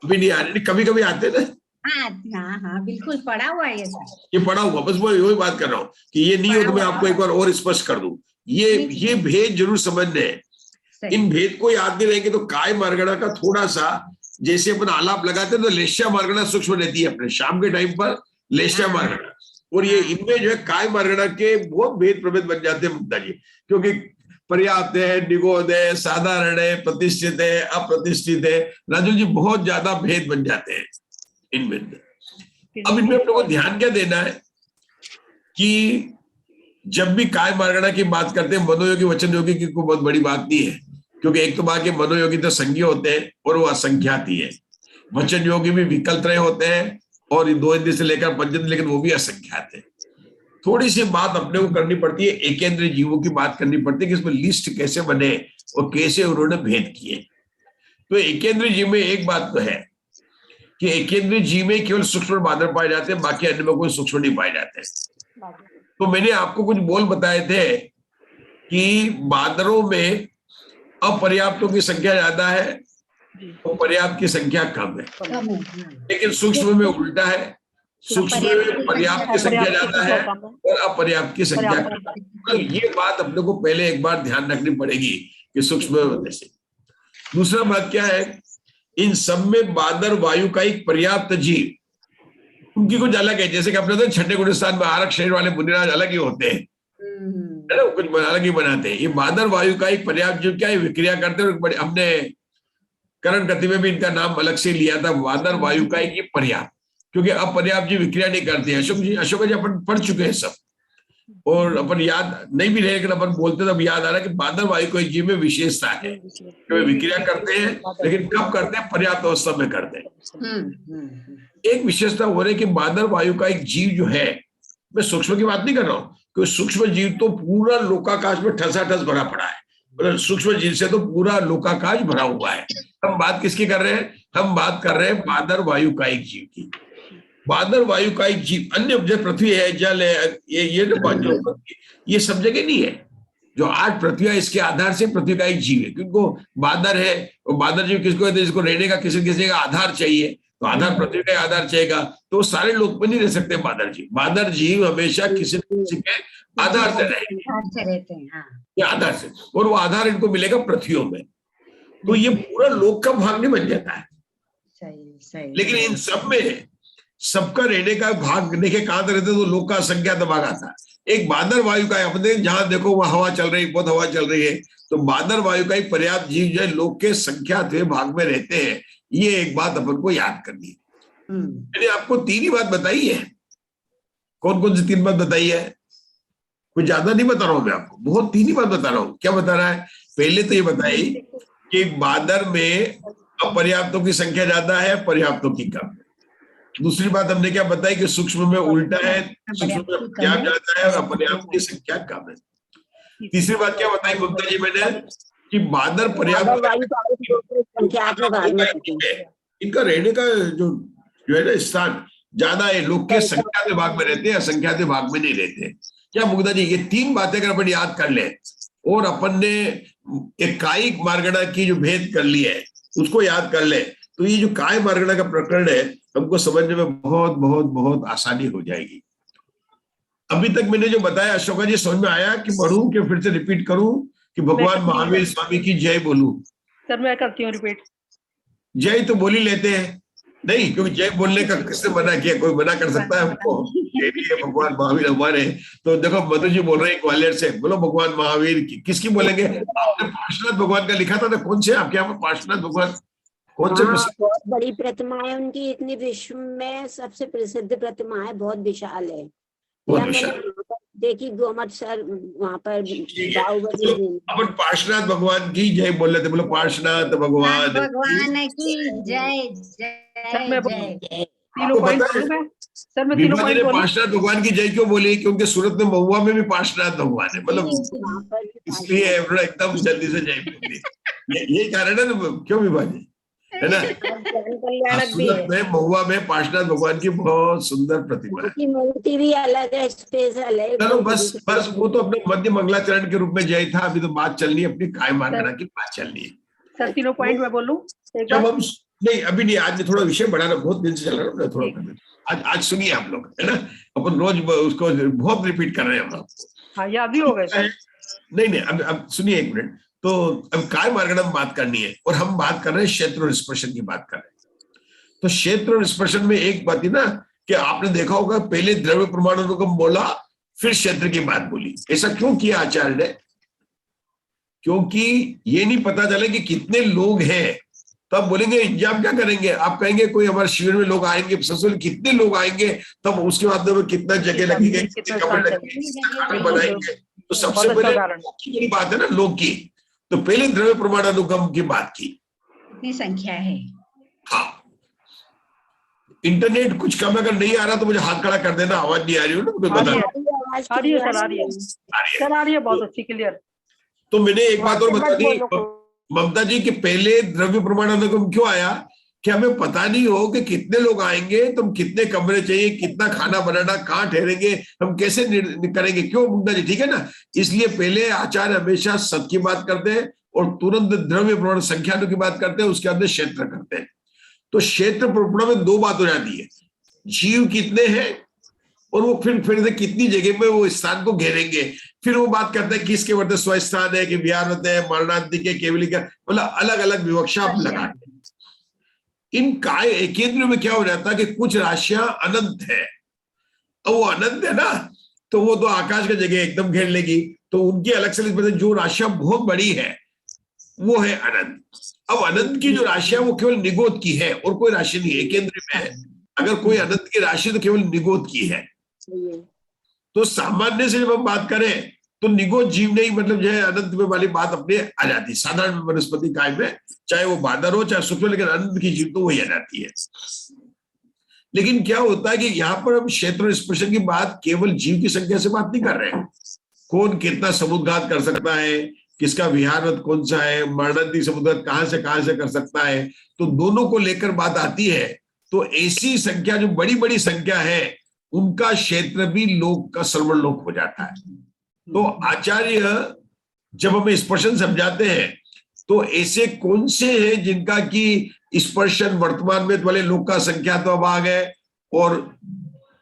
अभी नहीं आ रही, कभी कभी आते हैं ना? हाँ हाँ हाँ बिल्कुल पढ़ा हुआ है ये सर। ये पढ़ा हुआ, बस मैं वही बात कर रहा हूँ कि ये नहीं हो तो मैं आपको एक बार और स्पष्ट कर दूं। ये भेद जरूर समझने हैं। इन भेद को याद नहीं रहेंगे तो काय मार्गणा का थोड़ा सा, जैसे अपन आलाप लगाते हैं तो लेश्या मार्गणा सूक्ष्म रहती है अपने शाम के टाइम पर, लेश्या मार्गणा, और ये इनमें जो है काय मार्गणा के बहुत भेद प्रभेद बन जाते हैं मुक्ता जी, क्योंकि पर्याप्त है, निगोद है, साधारण है, प्रतिष्ठित है, अप्रतिष्ठित है। राजू जी बहुत ज्यादा भेद बन जाते हैं इनमें। अब इनमें अपने को ध्यान क्या देना है कि जब भी काय मार्गणा की बात करते हैं, मनोयोगी वचन योगी की कोई बहुत बड़ी बात नहीं है, क्योंकि एक तो बात के मनोयोगी तो संज्ञ होते हैं और वो असंख्यात ही है। वचन योगी भी विकल्पत्रय होते हैं और 2 इंद्रिय से लेकर पंचेंद्रिय, लेकिन वो भी असंख्यात है। थोड़ी सी बात अपने को करनी पड़ती है, एकेंद्रीय जीवों की बात करनी पड़ती है कि इसमें लिस्ट कैसे बने और कैसे उन्होंने भेद किए। तो एकेंद्रीय जीव में एक बात तो है कि एकेंद्रीय जीव में केवल सूक्ष्म बादल पाए जाते हैं, बाकी अन्य में कोई सूक्ष्म नहीं पाए जाते। तो मैंने आपको कुछ बोल बताए थे कि बादरों में अपर्याप्तों की संख्या ज्यादा है और पर्याप्त की संख्या कम है, लेकिन सूक्ष्म में उल्टा है, सूक्ष्म में पर्याप्त की संख्या ज्यादा है और अपर्याप्त की संख्या कम है। तो ये बात अपने को पहले एक बार ध्यान रखनी पड़ेगी कि सूक्ष्म में वजह से। दूसरा बात क्या है, इन सब में बादर वायु का एक पर्याप्त जीव, उनकी कुछ अलग है। जैसे कि अपने तो छठे गुण स्थान में आरक शरीर वाले मुनिराज अलग ही होते हैं, है ना, कुछ अलग ही बनाते हैं। ये बादर वायु का एक पर्याप्त जीव क्या है, विक्रिया करते हैं। हमने करण गति में भी इनका नाम अलग से लिया था, बादर वायु का एक पर्याप्त, क्योंकि अपर्याप्त जीव विक्रिया नहीं करते हैं। अशोक जी अपन पढ़ चुके हैं सब, और अपन याद नहीं भी रहे, लेकिन अपन बोलते तब याद आ रहा है कि बादर वायु को एक जीव में विशेषता है कि वे विक्रिया करते हैं, लेकिन कब करते हैं, पर्याप्त अवस्था में करते हैं। एक विशेषता हो रही है कि बादर वायु का एक जीव जो है, मैं सूक्ष्म की बात नहीं कर रहा हूँ, क्योंकि सूक्ष्म जीव तो पूरा लोकाकाश में ठसाठस भरा पड़ा है, मतलब सूक्ष्म जीव से तो पूरा लोकाकाश भरा हुआ है। हम बात किसकी कर रहे हैं, हम बात कर रहे हैं बादर वायु का एक जीव की। बादर वायु का एक जीव, अन्य जो पृथ्वी है, जल है, ये सब जगह नहीं है। जो 8 पृथ्वी है, इसके आधार से पृथ्वी का एक जीव है, क्योंकि बादर है, और बादर जीव किसको कहते हैं, जिसको रहने का किसी किसी का आधार चाहिए, तो आधार पृथ्वी का आधार चाहिएगा, तो सारे लोग में नहीं रह सकते बादर जीव। बादर जीव हमेशा किसी न किसी के आधार से रहते हैं, ये आधार से, और वो आधार इनको मिलेगा पृथ्वियों में। तो ये पूरा लोक का भाग नहीं बन जाता है। लेकिन इन सब में सबका रहने का भाग देखे कहां रहते, तो लोक का संख्या भाग आता है। एक बादर वायु का, अपने जहां देखो वहां हवा चल रही, बहुत हवा चल रही है, तो बादर वायु का एक पर्याप्त जीव जो है लोक के संख्यात भाग में रहते हैं। ये एक बात अपन को याद करनी है। मैंने आपको 3 ही बात बताई है। कौन कौन सी 3 बात बताई है? कुछ ज्यादा नहीं बता रहा हूं मैं आपको, बहुत 3 ही बात बता रहा हूँ। क्या बता रहा है? पहले तो ये बताई कि बादर में अपर्याप्तों की संख्या ज्यादा है, पर्याप्तों की कम। दूसरी बात हमने क्या बताई कि सूक्ष्म में उल्टा है, सूक्ष्म में पर्याप्त ज्यादा है और अपर्याप्त की संख्या कम है। तीसरी बात क्या बताई गुप्ता जी मैंने, कि बादर पर्याप्त, इनका रहने का जो है ना स्थान ज्यादा है, लोग के संख्या के भाग में रहते हैं, असंख्या के भाग में नहीं रहते। क्या मुग्धा जी, ये 3 बातें अगर अपन याद कर ले और अपन ने एक कायिक मार्गणा की जो भेद कर ली है उसको याद कर ले, तो ये जो काय मार्गणा का प्रकरण है हमको समझने में बहुत बहुत बहुत आसानी हो जाएगी। अभी तक मैंने जो बताया अशोका जी समझ में आया कि पढ़ूं कि फिर से रिपीट करूं कि भगवान महावीर स्वामी की जय बोलूं? सर मैं करती हूँ रिपीट। जय तो बोल ही लेते हैं, नहीं क्योंकि जय बोलने का किसने मना किया? कोई मना कर सकता है हमको? भगवान महावीर हमारे। तो देखो मधु जी बोल रहे हैं ग्वालियर से, बोलो भगवान महावीर की। किसकी बोलेंगे? आपने पार्श्वनाथ भगवान का लिखा था ना, कौन से आपके यहाँ पर पार्श्वनाथ भगवान कौन से? हाँ, बहुत बड़ी प्रतिमा है उनकी, इतनी विश्व में सबसे प्रसिद्ध प्रतिमा है, बहुत विशाल है। या मैंने वहाँ पर देखी गोमठ सर, वहाँ पर बाहुबली जी। अपन पार्श्वनाथ भगवान की जय बोल रहे थे, बोलो पार्श्वनाथ भगवान भगवान की जय जय जय। तीनों पॉइंट बोलूं मैं? सर मैं तीनों पॉइंट बोलूं? पार्श्वनाथ भगवान की जय क्यों बोली? क्योंकि सूरत में महुआ में भी पार्श्वनाथ भगवान है, मतलब इसलिए एकदम जल्दी से जय बोली। यही कारण है ना, क्यों विभाजी, है ना? सूरत में महुआ में पार्श्वनाथ भगवान की बहुत सुंदर प्रतिमा है। मूर्ति भी अलग है, स्पेशल है। चलो बस वो तो अपने मध्य मंगलाचरण के रूप में जय था, अभी तो बात चलनी है अपनी काय मार्गना की बात चलनी है। सर तीनों पॉइंट मैं बोलूं? जब हम नहीं अभी नहीं, आज थोड़ा विषय बढ़ाना, बहुत दिन से चल रहा है थोड़ा, आज सुनिए आप लोग, है ना? अपन रोज उसको बहुत रिपीट कर रहे हैं हम आपको। हाँ याद भी हो गए। नहीं अब सुनिए एक मिनट। तो अब काय मार्गना में बात करनी है और हम बात कर रहे हैं क्षेत्र और स्पर्शन की बात कर रहे हैं। तो क्षेत्र और स्पर्शन में एक बात ही ना कि आपने देखा होगा पहले द्रव्य प्रमाण अनुगम बोला, फिर क्षेत्र की बात बोली। ऐसा क्यों किया आचार्य ने? क्योंकि ये नहीं पता चले कि कितने लोग हैं, तब बोलेंगे इंतजाम क्या करेंगे। आप कहेंगे कोई हमारे शिविर में लोग आएंगे, सबसे कितने लोग आएंगे, तब उसके बाद में कितना जगह लगेगी, कितने कपड़े लगेंगे, कितना खाना बनाएंगे। तो सबसे पहले बड़ी बात है ना लोग की, तो पहले द्रव्य प्रमाण अनुगम की बात की, कितनी संख्या है। हाँ, इंटरनेट कुछ कम अगर नहीं आ रहा तो मुझे हाथ खड़ा कर देना, आवाज नहीं आ रही हो ना मुझे बता। आ रही है सर, आ रही है सर, आ रही है बहुत अच्छी क्लियर। तो मैंने एक बात और बता दी ममता जी कि पहले द्रव्य प्रमाण अनुगम क्यों आया कि हमें पता नहीं हो कि कितने लोग आएंगे, तुम कितने कमरे चाहिए, कितना खाना बनाना, कहाँ ठहरेंगे, हम कैसे करेंगे, क्यों मुग्धा जी, ठीक है ना? इसलिए पहले आचार्य हमेशा सत की बात करते हैं और तुरंत द्रव्य प्रमाण संख्याओं की बात करते हैं, उसके अंदर क्षेत्र करते हैं। तो क्षेत्र प्रमाण में दो बात हो जाती है, जीव कितने हैं और वो फिर से कितनी जगह में वो स्थान को घेरेंगे। फिर वो बात करते हैं किसके वर्त स्वस्थान है कि विहारवत है, मरणांतिक है, केवली का, मतलब अलग अलग विवक्षा आप लगाते हैं। इन काय केंद्र में क्या हो जाता है कि कुछ राशियां अनंत है, अब वो अनंत है ना, तो वो तो आकाश की जगह एकदम घेर लेगी, तो उनकी अलग से जो राशियां बहुत बड़ी है वो है अनंत। अब अनंत की जो राशि है वो केवल निगोद की है और कोई राशि नहीं है, केंद्र में है। अगर कोई अनंत की राशि तो केवल निगोद की है। तो सामान्य से जब हम बात करें तो निगोद जीव नहीं, मतलब जो है अनंत में वाली बात अपने आ जाती है। साधारण वनस्पति काय में चाहे वो बादर हो चाहे सूक्ष्म, लेकिन अनंत की जीव तो वही आ जाती है। लेकिन क्या होता है कि यहाँ पर हम क्षेत्र और स्पर्शन की बात केवल जीव की संख्या से बात नहीं कर रहे हैं। कौन कितना समुद्घात कर सकता है, किसका विहारवत कौन सा है, मरणांतिक समुद्घात कहां से कर सकता है, तो दोनों को लेकर बात आती है। तो ऐसी संख्या जो बड़ी बड़ी संख्या है उनका क्षेत्र भी लोक का सर्वण लोक हो जाता है। तो आचार्य जब हमें स्पर्शन समझाते हैं तो ऐसे कौन से हैं जिनका की स्पर्शन वर्तमान में वाले लोक का संख्या तो भाग है और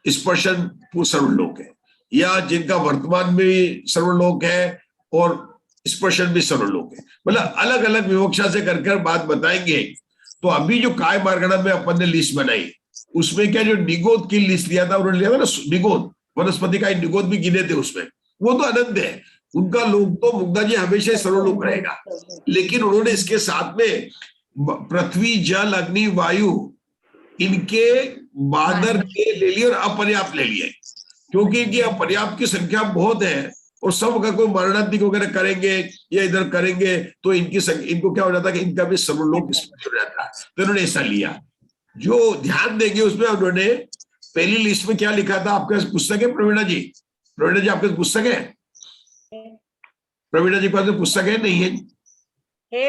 स्पर्शन सर्वलोक है, या जिनका वर्तमान में सर्वलोक है और स्पर्शन भी सर्वलोक है, मतलब अलग अलग विवक्षा से कर बात बताएंगे। तो अभी जो काय मार्गना में अपन ने लिस्ट बनाई उसमें क्या जो निगोद की लिस्ट लिया था, उन्होंने लिया था ना निगोद, वनस्पति का निगोद भी गिने थे उसमें, वो तो अनंत है, उनका लोक तो मुग्धा जी हमेशा सर्वलोक रहेगा। लेकिन उन्होंने इसके साथ में पृथ्वी, जल, अग्नि, वायु, इनके बादर के ले लिए और अपर्याप्त ले लिए, क्योंकि इनकी अपर्याप्त की संख्या बहुत है और सब अगर कोई मरणांतिक वगैरह करेंगे या इधर करेंगे तो इनको क्या हो जाता है कि इनका भी सर्वलोक हो जाता है। तो इन्होंने ऐसा लिया। जो ध्यान देंगे उसमें उन्होंने पहली लिस्ट में क्या लिखा था, आपके पास पुस्तक है प्रवीणा जी? प्रवीणा जी आपके पास पुस्तक है? प्रवीणा जी के पास पुस्तक है? नहीं है?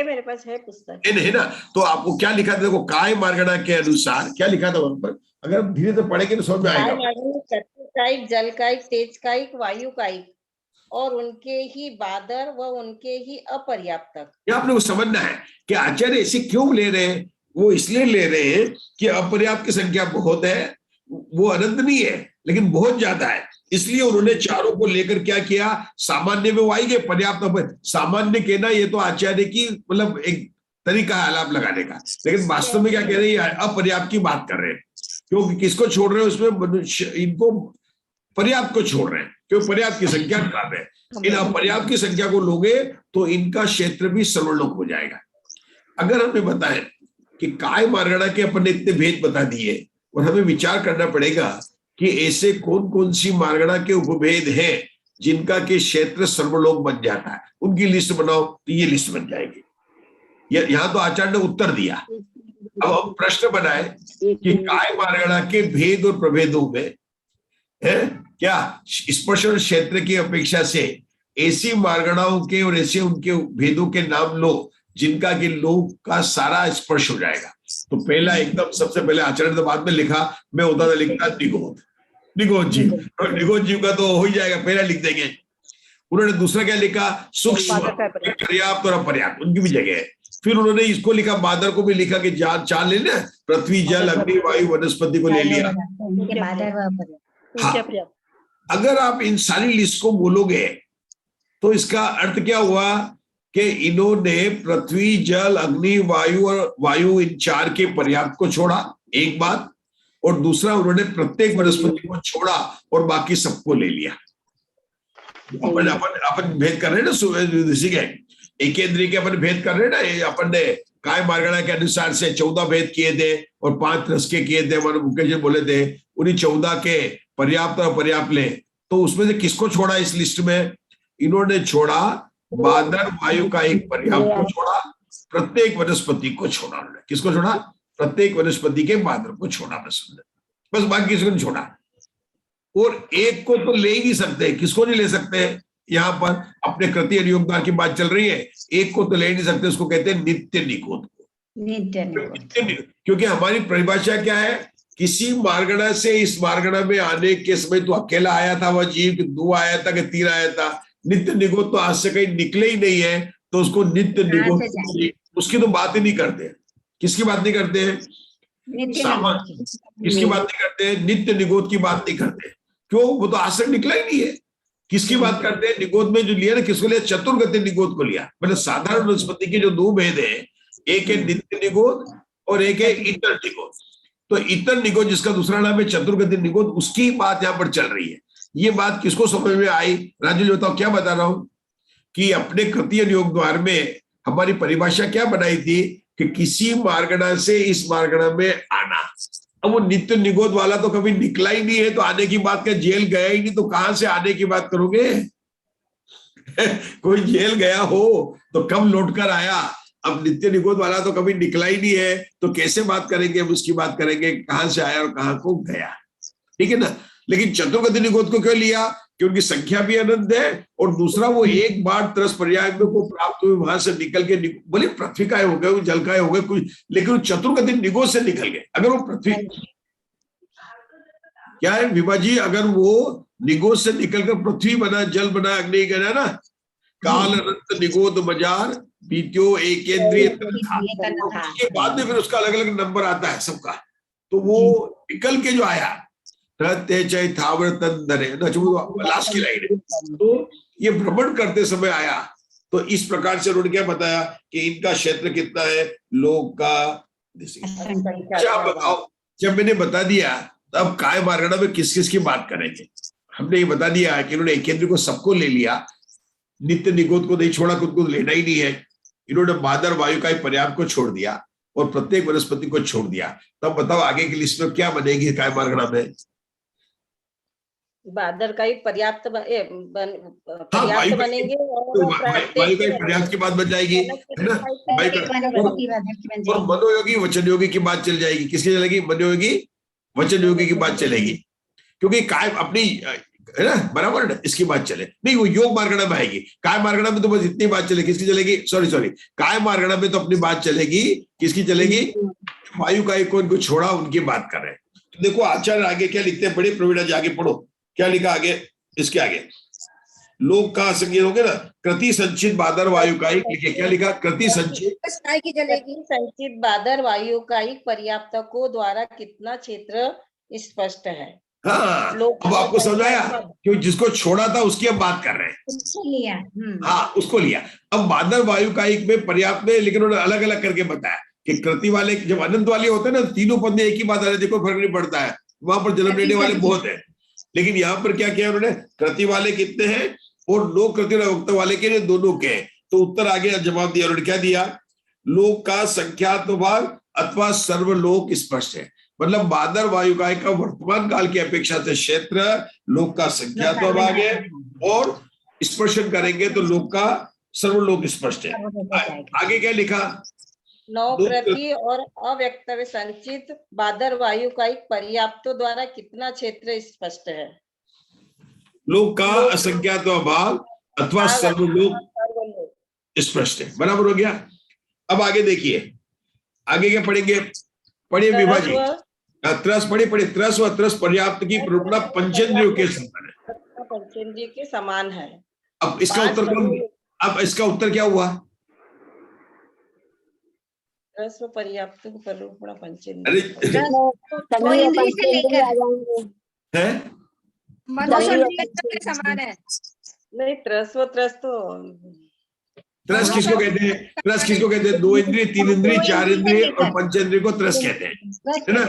मेरे पास है पुस्तक, है ना? तो आपको क्या लिखा था, देखो काय मार्गना के अनुसार क्या लिखा था वहां पर, अगर धीरे से पढ़ेंगे तो समझ में आएगा। कायिक, जल कायिक, तेज कायिक, वायु कायिक और उनके ही बादर व उनके ही अपर्याप्त तक। ये आपने को समझना है कि आचार्य ऐसे क्यों ले रहे हैं। वो इसलिए ले रहे हैं कि अपर्याप्त की संख्या बहुत है, वो अनंत नहीं है, लेकिन बहुत ज्यादा है, इसलिए उन्होंने चारों को लेकर क्या किया, सामान्य में वो आएंगे, पर्याप्त सामान्य कहना ये तो आचार्य की मतलब एक तरीका है आलाप लगाने का, लेकिन वास्तव में क्या कह रहे हैं, अपर्याप्त की बात कर रहे हैं। क्योंकि किसको छोड़ रहे हैं उसमें, मनुष्य, इनको पर्याप्त को छोड़ रहे हैं, क्यों पर्याप्त की संख्या निकाल रहे हैं। इन अपर्याप्त की संख्या को लोगे तो इनका क्षेत्र भी सर्वलोक हो जाएगा। अगर हमें बताएं कि काय मार्गणा के अपन ने इतने भेद बता दिए, और हमें विचार करना पड़ेगा कि ऐसे कौन कौन सी मार्गणा के उपभेद हैं जिनका के क्षेत्र सर्वलोक बन जाता है, उनकी लिस्ट बनाओ, तो ये लिस्ट बन जाएगी। यहाँ तो आचार्य ने उत्तर दिया। अब हम प्रश्न बनाए कि काय मार्गणा के भेद और प्रभेदों में है क्या स्पर्शन क्षेत्र की अपेक्षा से ऐसी मार्गणाओं के और ऐसे उनके भेदों के नाम लो जिनका कि लोक का सारा स्पर्श हो जाएगा। तो पहला एकदम सबसे पहले आचार्य ने बाद में लिखा, मैं होता था लिखता निगोद जीव, निगोद जीव का तो हो ही जाएगा, पहला लिख देंगे। उन्होंने दूसरा क्या लिखा, सूक्ष्म, पर्याप्त और अपर्याप्त, उनकी भी जगह है। फिर उन्होंने इसको लिखा, बादर को भी लिखा कि चार ले लिया, पृथ्वी जल अग्नि वायु वनस्पति को ले लिया। हाँ, अगर आप इन सारी लिस्ट को बोलोगे तो इसका अर्थ क्या हुआ कि इन्होंने पृथ्वी जल अग्नि वायु और वायु इन चार के पर्याप्त को छोड़ा, एक बात, और दूसरा उन्होंने प्रत्येक वनस्पति को छोड़ा और बाकी सबको ले लिया। अपन भेद कर रहे हैं ना, एक केंद्रीय के अपन भेद कर रहे हैं ना, अपन ने काय मार्गणा के अनुसार से 14 भेद किए थे और 5 रस के किए थे, हमारे मुकेश जी बोले थे, उन्हीं 14 के पर्याप्त और अपर्याप्त ले। तो उसमें से किसको छोड़ा इस लिस्ट में, इन्होंने छोड़ा बादर वायु का एक पर्याप्त को छोड़ा, प्रत्येक वनस्पति को छोड़ा। उन्होंने किसको छोड़ा, प्रत्येक वनस्पति के बादर को छोड़ा, बस बाकी किसी को नहीं छोड़ा। और एक को तो ले ही नहीं सकते, किसको नहीं ले सकते, यहाँ पर अपने कृति अनुयोगदार की बात चल रही है, एक को तो ले नहीं सकते, उसको कहते हैं नित्य निगोद को। नित्य, क्योंकि हमारी परिभाषा क्या है, किसी मार्गणा से इस मार्गणा में आने के समय तो अकेला आया था वह जीव, कि 2 आया था कि 3 आया था। नित्य निगोद तो आज से कहीं निकले ही नहीं है, तो उसको नित्य निगोद, उसकी तो बात ही नहीं करते। किसकी बात नहीं करते हैं, किसकी बात नहीं करते हैं, नित्य निगोद की बात नहीं करते। क्यों, वो तो आज तक निकला ही नहीं है। किसकी बात करते हैं, निगोद में जो लिया ना, किसको लिया, चतुर्गति निगोद को लिया। मतलब साधारण वनस्पति के जो 2 भेद है, एक है नित्य निगोद और एक है इतर निगोद। तो इतर निगोद जिसका दूसरा नाम है चतुर्गति निगोद, उसकी बात यहाँ पर चल रही है। ये बात किसको समझ में आई, राजू जी बताओ, क्या बता रहा हूं कि अपने कृति अनुयोग द्वार में हमारी परिभाषा क्या बनाई थी कि किसी मार्गणा से इस मार्गणा में आना। अब वो नित्य निगोद वाला तो कभी निकला ही नहीं है, तो आने की बात क्या, जेल गया ही नहीं, तो कहां से आने की बात करोगे कोई जेल गया हो तो कब लौट कर आया। अब नित्य निगोद वाला तो कभी निकला ही नहीं है, तो कैसे बात करेंगे, हम उसकी बात करेंगे कहां से आया और कहां को गया, ठीक है ना। लेकिन चतुर्गति निगोद को क्यों लिया, कि उनकी संख्या भी अनंत है, और दूसरा वो एक बार तरस पर्याय को प्राप्त हुए वहां से निकल के, बोले पृथ्वी का हो गए, जल का हो गए कुछ, लेकिन वो चतुर्गति निगोद से निकल गए। अगर वो पृथ्वी क्या है विभा जी, अगर वो निगोद से निकलकर पृथ्वी बना, जल बना, अग्नि बना ना, काल अनंत निगोद मजार बीत्यो एक केंद्रीय, उसके बाद में फिर उसका अलग अलग नंबर आता है सबका। तो वो निकल के जो आया लास्ट की लाइन है, तो ये भ्रमण करते समय आया। तो इस प्रकार से उन्होंने क्या बताया कि इनका क्षेत्र कितना है, लोक का। अच्छा बताओ, जब मैंने बता दिया तो अब काय मार्गणा में किस किस की बात करेंगे। हमने ये बता दिया कि इन्होंने एक केंद्र को सबको ले लिया, नित्य निगोद को नहीं छोड़ा, खुद को लेना ही नहीं है। इन्होंने बादर वायु का पर्याप्त को छोड़ दिया और प्रत्येक वनस्पति को छोड़ दिया। तब बताओ आगे की लिस्ट में क्या बनेगी काय मार्गणा में। बादर का ही पर्याप्त पर्याप्त बनेंगे और वायु का पर्याप्त की बात बन जाएगी, है ना। और मनोयोगी वचन योगी की बात चल जाएगी। किसकी चलेगी, मनोयोगी वचन योगी की बात चलेगी, क्योंकि काय अपनी है ना, बराबर ना, इसकी बात चले नहीं, वो योग मार्गणा में आएगी। काय मार्गणा में तो बस इतनी बात चलेगी। किसकी चलेगी, सॉरी काय मार्गणा में तो अपनी बात चलेगी, किसकी चलेगी, वायु का एक को छोड़ा उनकी बात कर रहे हैं। तो देखो आचार्य आगे क्या लिखते हैं, बड़े प्रवीणा जी आगे पढ़ो क्या लिखा आगे, इसके आगे लोक का संज्ञा हो गया ना, कृति संचित बादर वायु का एक लिखे, क्या लिखा, कृति संचित संचित बादर वायु का एक पर्याप्त को द्वारा कितना क्षेत्र स्पष्ट है। हाँ, अब आपको समझ आया कि जिसको छोड़ा था उसकी हम बात कर रहे हैं। उसको लिया। हाँ, उसको लिया। अब बादल वायु कायिक में पर्याप्त में, लेकिन उन्होंने अलग अलग करके बताया कि कृति वाले जब अनंत वाले होते हैं ना, तीनों पद में एक ही बात आ रही है, देखो फर्क नहीं पड़ता है, वहां पर जन्म लेने वाले बहुत है। लेकिन यहाँ पर क्या किया उन्होंने, कृति वाले कितने हैं और लोक कृति वक्त वाले के दोनों के हैं। तो उत्तर आगे जवाब दिया उन्होंने, क्या दिया, लोक का संख्यात भाग अथवा सर्वलोक स्पष्ट है। मतलब बादल वायु कायिक का वर्तमान काल की अपेक्षा से क्षेत्र लोक का संख्यात भाग है, और स्पर्शन करेंगे तो लोक का सर्वलोक स्पष्ट है। आगे क्या लिखा, नवप्रति और अव्यक्तव्य संचित बादर वायु का एक पर्याप्तों द्वारा कितना क्षेत्र स्पष्ट है। लोक का असंख्यात भाग अथवा सर्वलोक स्पष्ट है। बराबर हो गया। अब आगे देखिए, आगे क्या पढ़ेंगे, पढ़िए विभाजी, त्रस पढ़िए, त्रस व त्रस पर्याप्त की प्ररूपणा पंचेंद्रियों के समान है। पंचेंद्रिय के समान है। अब इसका उत्तर कौन, अब इसका उत्तर क्या हुआ, त्रस व पर्याप्त की प्ररूपणा पंचेंद्रिय है, समान है। नहीं, त्रस व त्रस तो त्रस किसको कहते हैं, त्रस किसको कहते हैं, 2 इंद्रिय, 3 इंद्रिय, 4 इंद्रिय और पंचेंद्रिय को त्रस कहते हैं, है ना।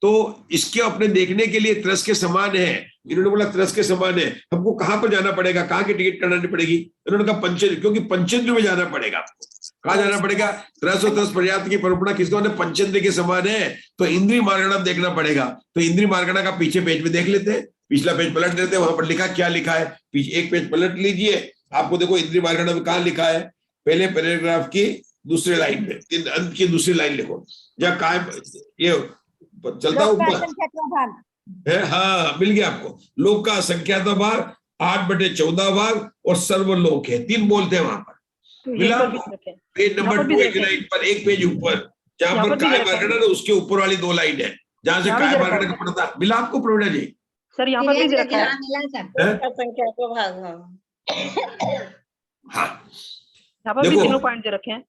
तो इसके अपने देखने के लिए त्रस के समान है। इन्होंने बोला त्रस के समान है, हमको कहाँ पर जाना पड़ेगा, कहाँ की टिकट करानी पड़ेगी, इन्होंने कहा पंचेंद्रिय, क्योंकि पंचेंद्रिय में जाना पड़ेगा। कहाँ जाना पड़ेगा, त्रस और त्रस पर्याप्त की प्ररूपणा किसको, पंचेंद्रिय के समान है, तो इंद्रिय मार्गणा देखना पड़ेगा। तो इंद्रिय मार्गणा का पीछे पेज में देख लेते हैं, पिछला पेज पलट लेते हैं, वहां पर लिखा क्या लिखा है, पीछे एक पेज पलट लीजिए, आपको देखो इंद्रिय मार्गणा में कहाँ लिखा है, पहले पैराग्राफ की दूसरी लाइन में, अंत की दूसरी लाइन लिखो, या कायम ये चलता ऊपर है, हाँ मिल गया आपको। लोक का संख्यात भाग 8/14 भाग और सर्वलोक है, 3 बोलते हैं वहां पर, मिला पेज नंबर 289 पर, एक पेज ऊपर जहां पर काय मार्गणा है उसके ऊपर वाली 2 लाइन है, जहां से काय मार्गणा का पढ़ता मिला आपको प्रवीणा जी। सर यहाँ पर भी रखा है संख्या का भाग। हाँ, यहाँ पर भी तीनों पॉइंट दे रखे हैं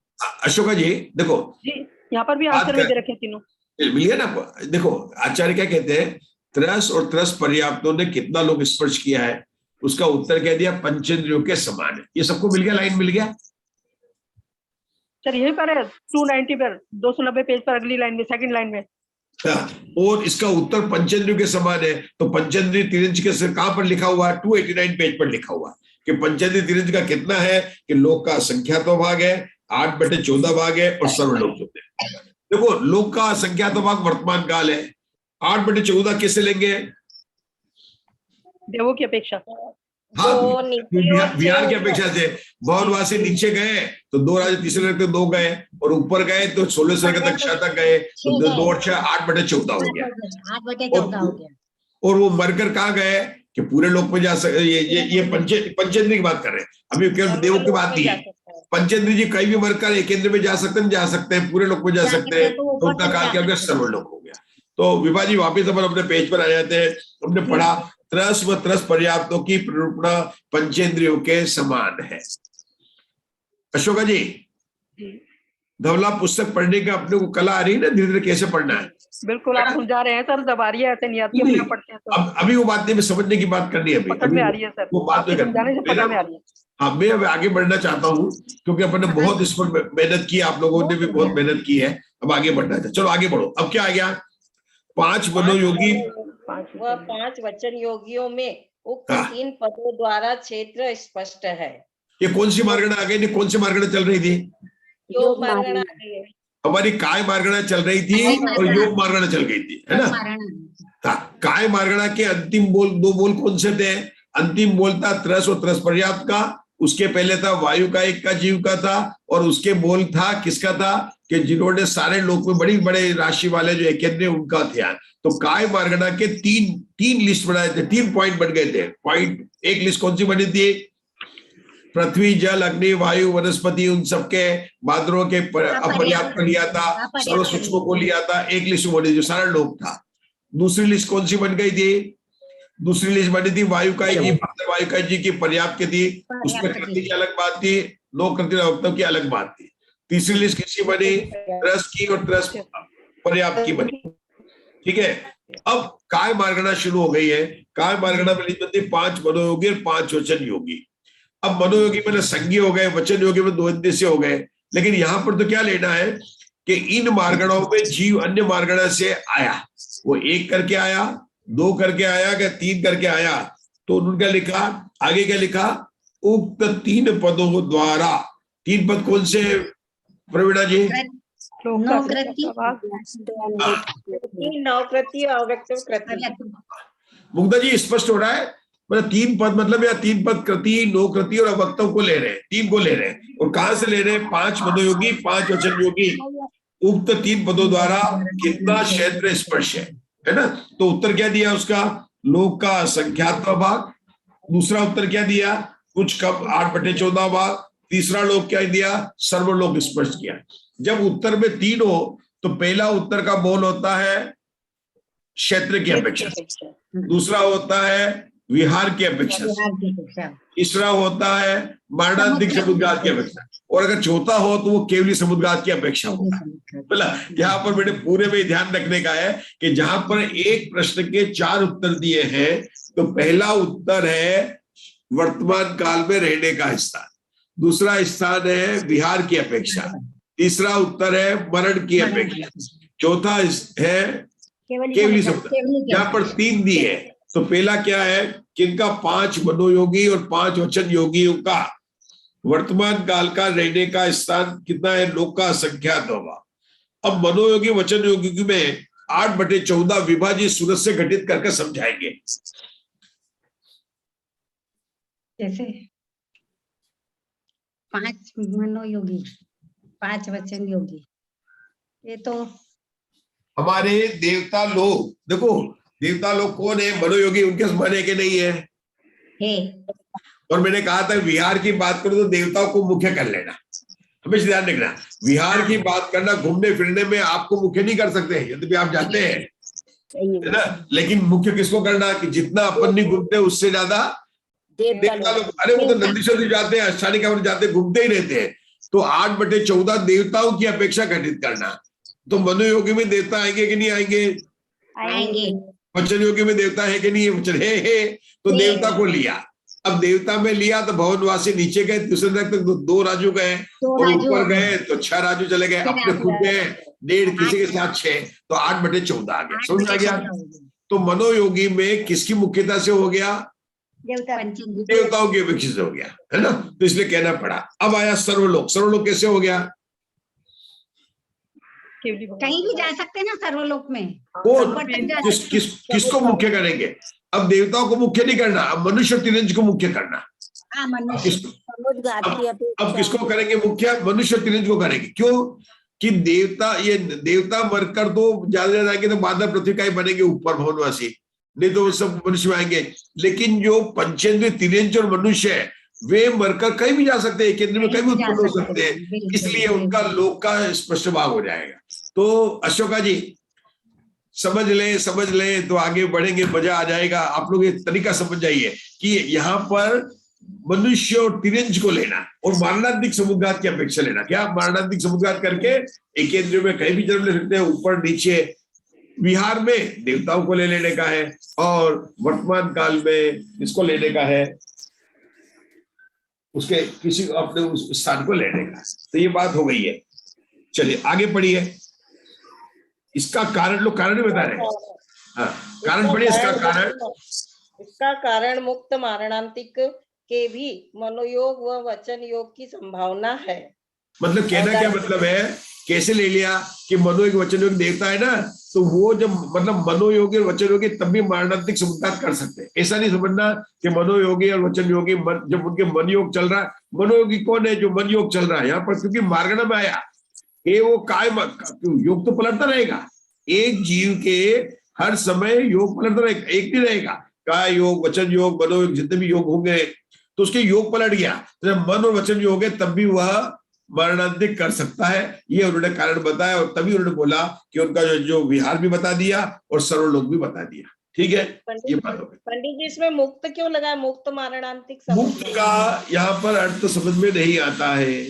अशोका जी, देखो जी, यहाँ पर भी आंसर में दे रखे हैं तीनों, मिलिए ना। देखो आचार्य क्या कहते हैं, त्रस और त्रस पर्याप्तों ने कितना लोग स्पर्श किया है, उसका उत्तर कह दिया पंचेंद्रियों के समान है। ये सबको मिल गया, लाइन मिल गया सर, यही पर है 290 पर, 290 पेज पर अगली लाइन में, सेकंड लाइन में। और इसका उत्तर पंचेंद्रियों के समान है, तो पंचेंद्रिय तिरंज के कहां पर लिखा हुआ है, 289 पेज पर लिखा हुआ कि पंचेंद्रिय तिरंज का कितना है, कि लोक का संख्यात भाग है 8/14 भाग है और सर्वलोक होते हैं। देखो लोक का संख्यात भाग वर्तमान काल है, 8/14 किससे लेंगे, देवों की अपेक्षा, हाँ बिहार की अपेक्षा से। बहुवासी नीचे गए तो 2 राजे तीसरे रखते 2 गए, और ऊपर गए तो 16 तक 6 तक गए, तो 2 और 6 8/14 हो गया। 8/14 हो गया। और वो मरकर कहाँ गए कि पूरे लोक में जा सकते, ये पंचेंद्रिय की बात कर रहे हैं, अभी केवल देवों की बात नहीं है। पंचेंद्रिय जी कहीं भी मरकर एक केंद्र में जा सकते हैं, पूरे लोक में जा सकते हैं, तो उनका काल क्या हो गया, सर्वलोक हो गया। तो विभाजी वापिस अपन अपने पेज पर आ जाते हैं। हमने पढ़ा त्रस व त्रस पर्याप्तों की प्ररूपणा पंचेंद्रियों के समान है। अशोका जी, धवला पुस्तक पढ़ने का अपने को कला आ रही है ना, धीरे धीरे कैसे पढ़ना है। बिल्कुल आप समझा रहे हैं सर, जब आ रही है ऐसे नहीं आती है, पढ़ते हैं तो अभी वो बात नहीं, मैं समझने की बात करनी है, पकड़ में आ रही है सर, वो बात समझाने से पकड़ में आ रही है। हाँ, मैं अब आगे बढ़ना चाहता हूँ, क्योंकि अपन ने बहुत इस पर मेहनत की, आप लोगों ने भी बहुत मेहनत की है, अब आगे बढ़ना है। चलो आगे बढ़ो। अब क्या आ गया, 5 मनोयोगी वह 5 वचन योगियों में उक्त 3 पदों द्वारा क्षेत्र स्पष्ट है। ये कौन सी मार्गणा आ गई, कौन सी मार्गणा चल रही थी, योग मार्गणा आ गई है, हमारी काय मार्गणा चल रही थी और योग मार्गणा चल गई थी, है ना। हाँ, काय मार्गणा के अंतिम बोल 2 बोल कौन से थे, अंतिम बोल था त्रस और त्रस पर्याप्त का, उसके पहले था वायु का, एक का, जीव का था, और उसके बोल था किसका था, कि जिन्होंने सारे लोक में बड़ी बड़े राशि वाले जो एक उनका ध्यान। तो काय मार्गणा के 3 लिस्ट बनाए थे, 3 पॉइंट बन गए थे। पॉइंट एक लिस्ट कौन सी बनी थी, पृथ्वी जल अग्नि वायु वनस्पति, उन सबके बादरों के अपर्याप्त को लिया था, सर्व सूक्ष्म को लिया था, एक लिस्ट बनी जो सारा लोक था। दूसरी लिस्ट कौन सी बन गई थी, दूसरी लिस्ट बनी थी वायु का जी, वायु का जी की पर्याप्त की थी, उसमें कृति की अलग बात थी, लोक कृति वक्तव्य की अलग बात थी। तीसरी लिस्ट किसकी बनी, त्रस की और त्रस पर्याप्त की बनी। ठीक है। अब काय मार्गणा शुरू हो गई है। काय मार्गणा में लिखी 5 मनोयोगी और 5 वचन योगी। अब मनोयोगी में संज्ञ हो गए, वचन योगी में 2 उद्देश्य हो गए। लेकिन यहां पर तो क्या लेना है कि इन मार्गणों में जीव अन्य मार्गणा से आया, वो 1 करके आया, 2 करके आया, क्या 3 करके आया, तो उन्होंने क्या लिखा, आगे क्या लिखा, उक्त 3 पदों द्वारा। 3 पद कौन से प्रवीणा जी? नौकृति, नौकृति, अव्यक्त कृति। मुग्धा जी स्पष्ट हो रहा है? मतलब 3 पद मतलब या 3 पद कृति, नौकृति और अवक्तव को ले रहे हैं, 3 को ले रहे हैं। और कहां से ले रहे हैं? 5 मनोयोगी, 5 वचन योगी। उक्त 3 पदों द्वारा कितना क्षेत्र स्पर्श है ना? तो उत्तर क्या दिया उसका? लोक का संख्यात्मक भाग। दूसरा उत्तर क्या दिया? कुछ कम 8/14 भाग। तीसरा लोक क्या दिया? सर्वलोक स्पर्श किया। जब उत्तर में 3 हो तो पहला उत्तर का बोल होता है क्षेत्र की अपेक्षा, दूसरा होता है विहार की अपेक्षा, तीसरा होता है मरणांतिक समुद्घात की अपेक्षा, और अगर चौथा हो तो वो केवली समुद्घात की अपेक्षा होगा। मतलब यहाँ पर मैंने पूरे में ध्यान रखने का है कि जहां पर एक प्रश्न के 4 उत्तर दिए हैं, तो पहला उत्तर है वर्तमान काल में रहने का स्थान, दूसरा स्थान है विहार की अपेक्षा, तीसरा उत्तर है मरण की अपेक्षा, चौथा है केवली समुद्घात। यहाँ पर 3 दिए है, तो पहला क्या है? किनका? 5 मनोयोगी और 5 वचन योगियों का वर्तमान काल का रहने का स्थान कितना है? लोक का संख्यात होगा। अब मनोयोगी वचन योगी में 8/14 विभाजित सूरत से घटित करके समझाएंगे। जैसे 5 मनोयोगी, 5 वचन योगी, ये तो हमारे देवता लोग, देखो देवता लोग कौन है? मनोयोगी उनके समान है कि नहीं है? और मैंने कहा था विहार की बात करो तो देवताओं को मुख्य कर लेना, हमेशा ध्यान रखना। विहार की बात करना, घूमने फिरने में आपको मुख्य नहीं कर सकते यदि आप जाते हैं, है ना? लेकिन मुख्य किसको करना कि जितना अपन नहीं घूमते उससे ज्यादा देवता लोग। अरे वो तो नंदीश्वर जाते हैं, अष्टानिका जाते हैं, घूमते ही रहते हैं। तो 8/14 देवताओं की अपेक्षा घटित करना। तो मनोयोगी में देवता आएंगे कि नहीं आएंगे? आएंगे। वचन योगी में देवता है कि नहीं है? वचन है। तो देवता को लिया। अब देवता में लिया तो भवनवासी नीचे गए, दूसरे तक 2 राजू गए, और ऊपर गए तो 6 राजू चले गए, अपने खुद गए 1.5, किसी के साथ 6, तो 8/14 आ गया। समझ आ गया? तो मनोयोगी में किसकी मुख्यता से हो गया? देवताओं की अपेक्षा से हो गया, है ना? तो इसलिए कहना पड़ा। अब आया सर्वलोक। सर्वलोक कैसे हो गया? कहीं भी जा सकते हैं ना सर्वलोक में। किसको मुख्य करेंगे? अब देवताओं को मुख्य नहीं करना, अब मनुष्य तिरंज को मुख्य करना। अब किसको करेंगे मुख्य? मनुष्य तिरंज को करेंगे। क्यों? कि देवता मरकर तो ज्यादा जाएंगे तो बादल पृथ्वी का ही बनेंगे ऊपर भवनवासी, नहीं तो सब मनुष्य आएंगे। लेकिन जो पंचेंद्रिय तिरंज और मनुष्य है वे मरकर कहीं भी जा सकते हैं, केंद्र में कहीं भी उत्पन्न हो सकते हैं, इसलिए उनका लोक का स्पष्ट भाग हो जाएगा। तो अशोका जी समझ ले तो आगे बढ़ेंगे, मजा आ जाएगा। आप लोग ये तरीका समझ जाइए कि यहाँ पर मनुष्य और तिरंज को लेना और मारणांतिक समुद्घात की अपेक्षा लेना। क्या? मारणांतिक समुद्घात करके एक केंद्र में कहीं भी जन्म ले सकते हैं, ऊपर नीचे। विहार में देवताओं को ले लेने का है और वर्तमान काल में इसको लेने का है, उसके किसी अपने उस स्थान को लेने का। तो ये बात हो गई है। चलिए आगे पढ़िए। इसका कारण लोग कारण नहीं बता रहे। हाँ, कारण पढ़िए। इसका कारण मुक्त मारणांतिक के भी मनोयोग व वचन योग की संभावना है। मतलब कहना क्या मतलब है? कैसे ले लिया कि मनोयोग वचन योग देवता है ना, तो वो जब मतलब मनोयोगी और वचन योगी तब भी मारणांतिक समुद्घात कर सकते हैं। ऐसा नहीं समझना कि मनोयोगी और वचन योगी जब उनके मन योग चल रहा है, मनोयोगी कौन है? जो मन योग चल रहा है। यहाँ पर क्योंकि मार्गणा में आया ये वो कायम योग तो पलटता रहेगा। एक जीव के हर समय योग पलटता रहेगा, एक नहीं रहेगा। काय योग, वचन योग, मनोयोग, जितने भी योग होंगे तो उसके योग पलट गया। तो जब मन और वचन योग है तब भी वह मरणांतिक कर सकता है। ये उन्होंने कारण बताया और तभी उन्होंने बोला कि उनका जो विहार भी बता दिया और सर्वलोक भी बता दिया। ठीक है, ये बात हो गई। पंडित जी इसमें मुक्त क्यों लगा? मुक्त मारणांतिक मुक्त का यहाँ पर अर्थ समझ में नहीं आता है।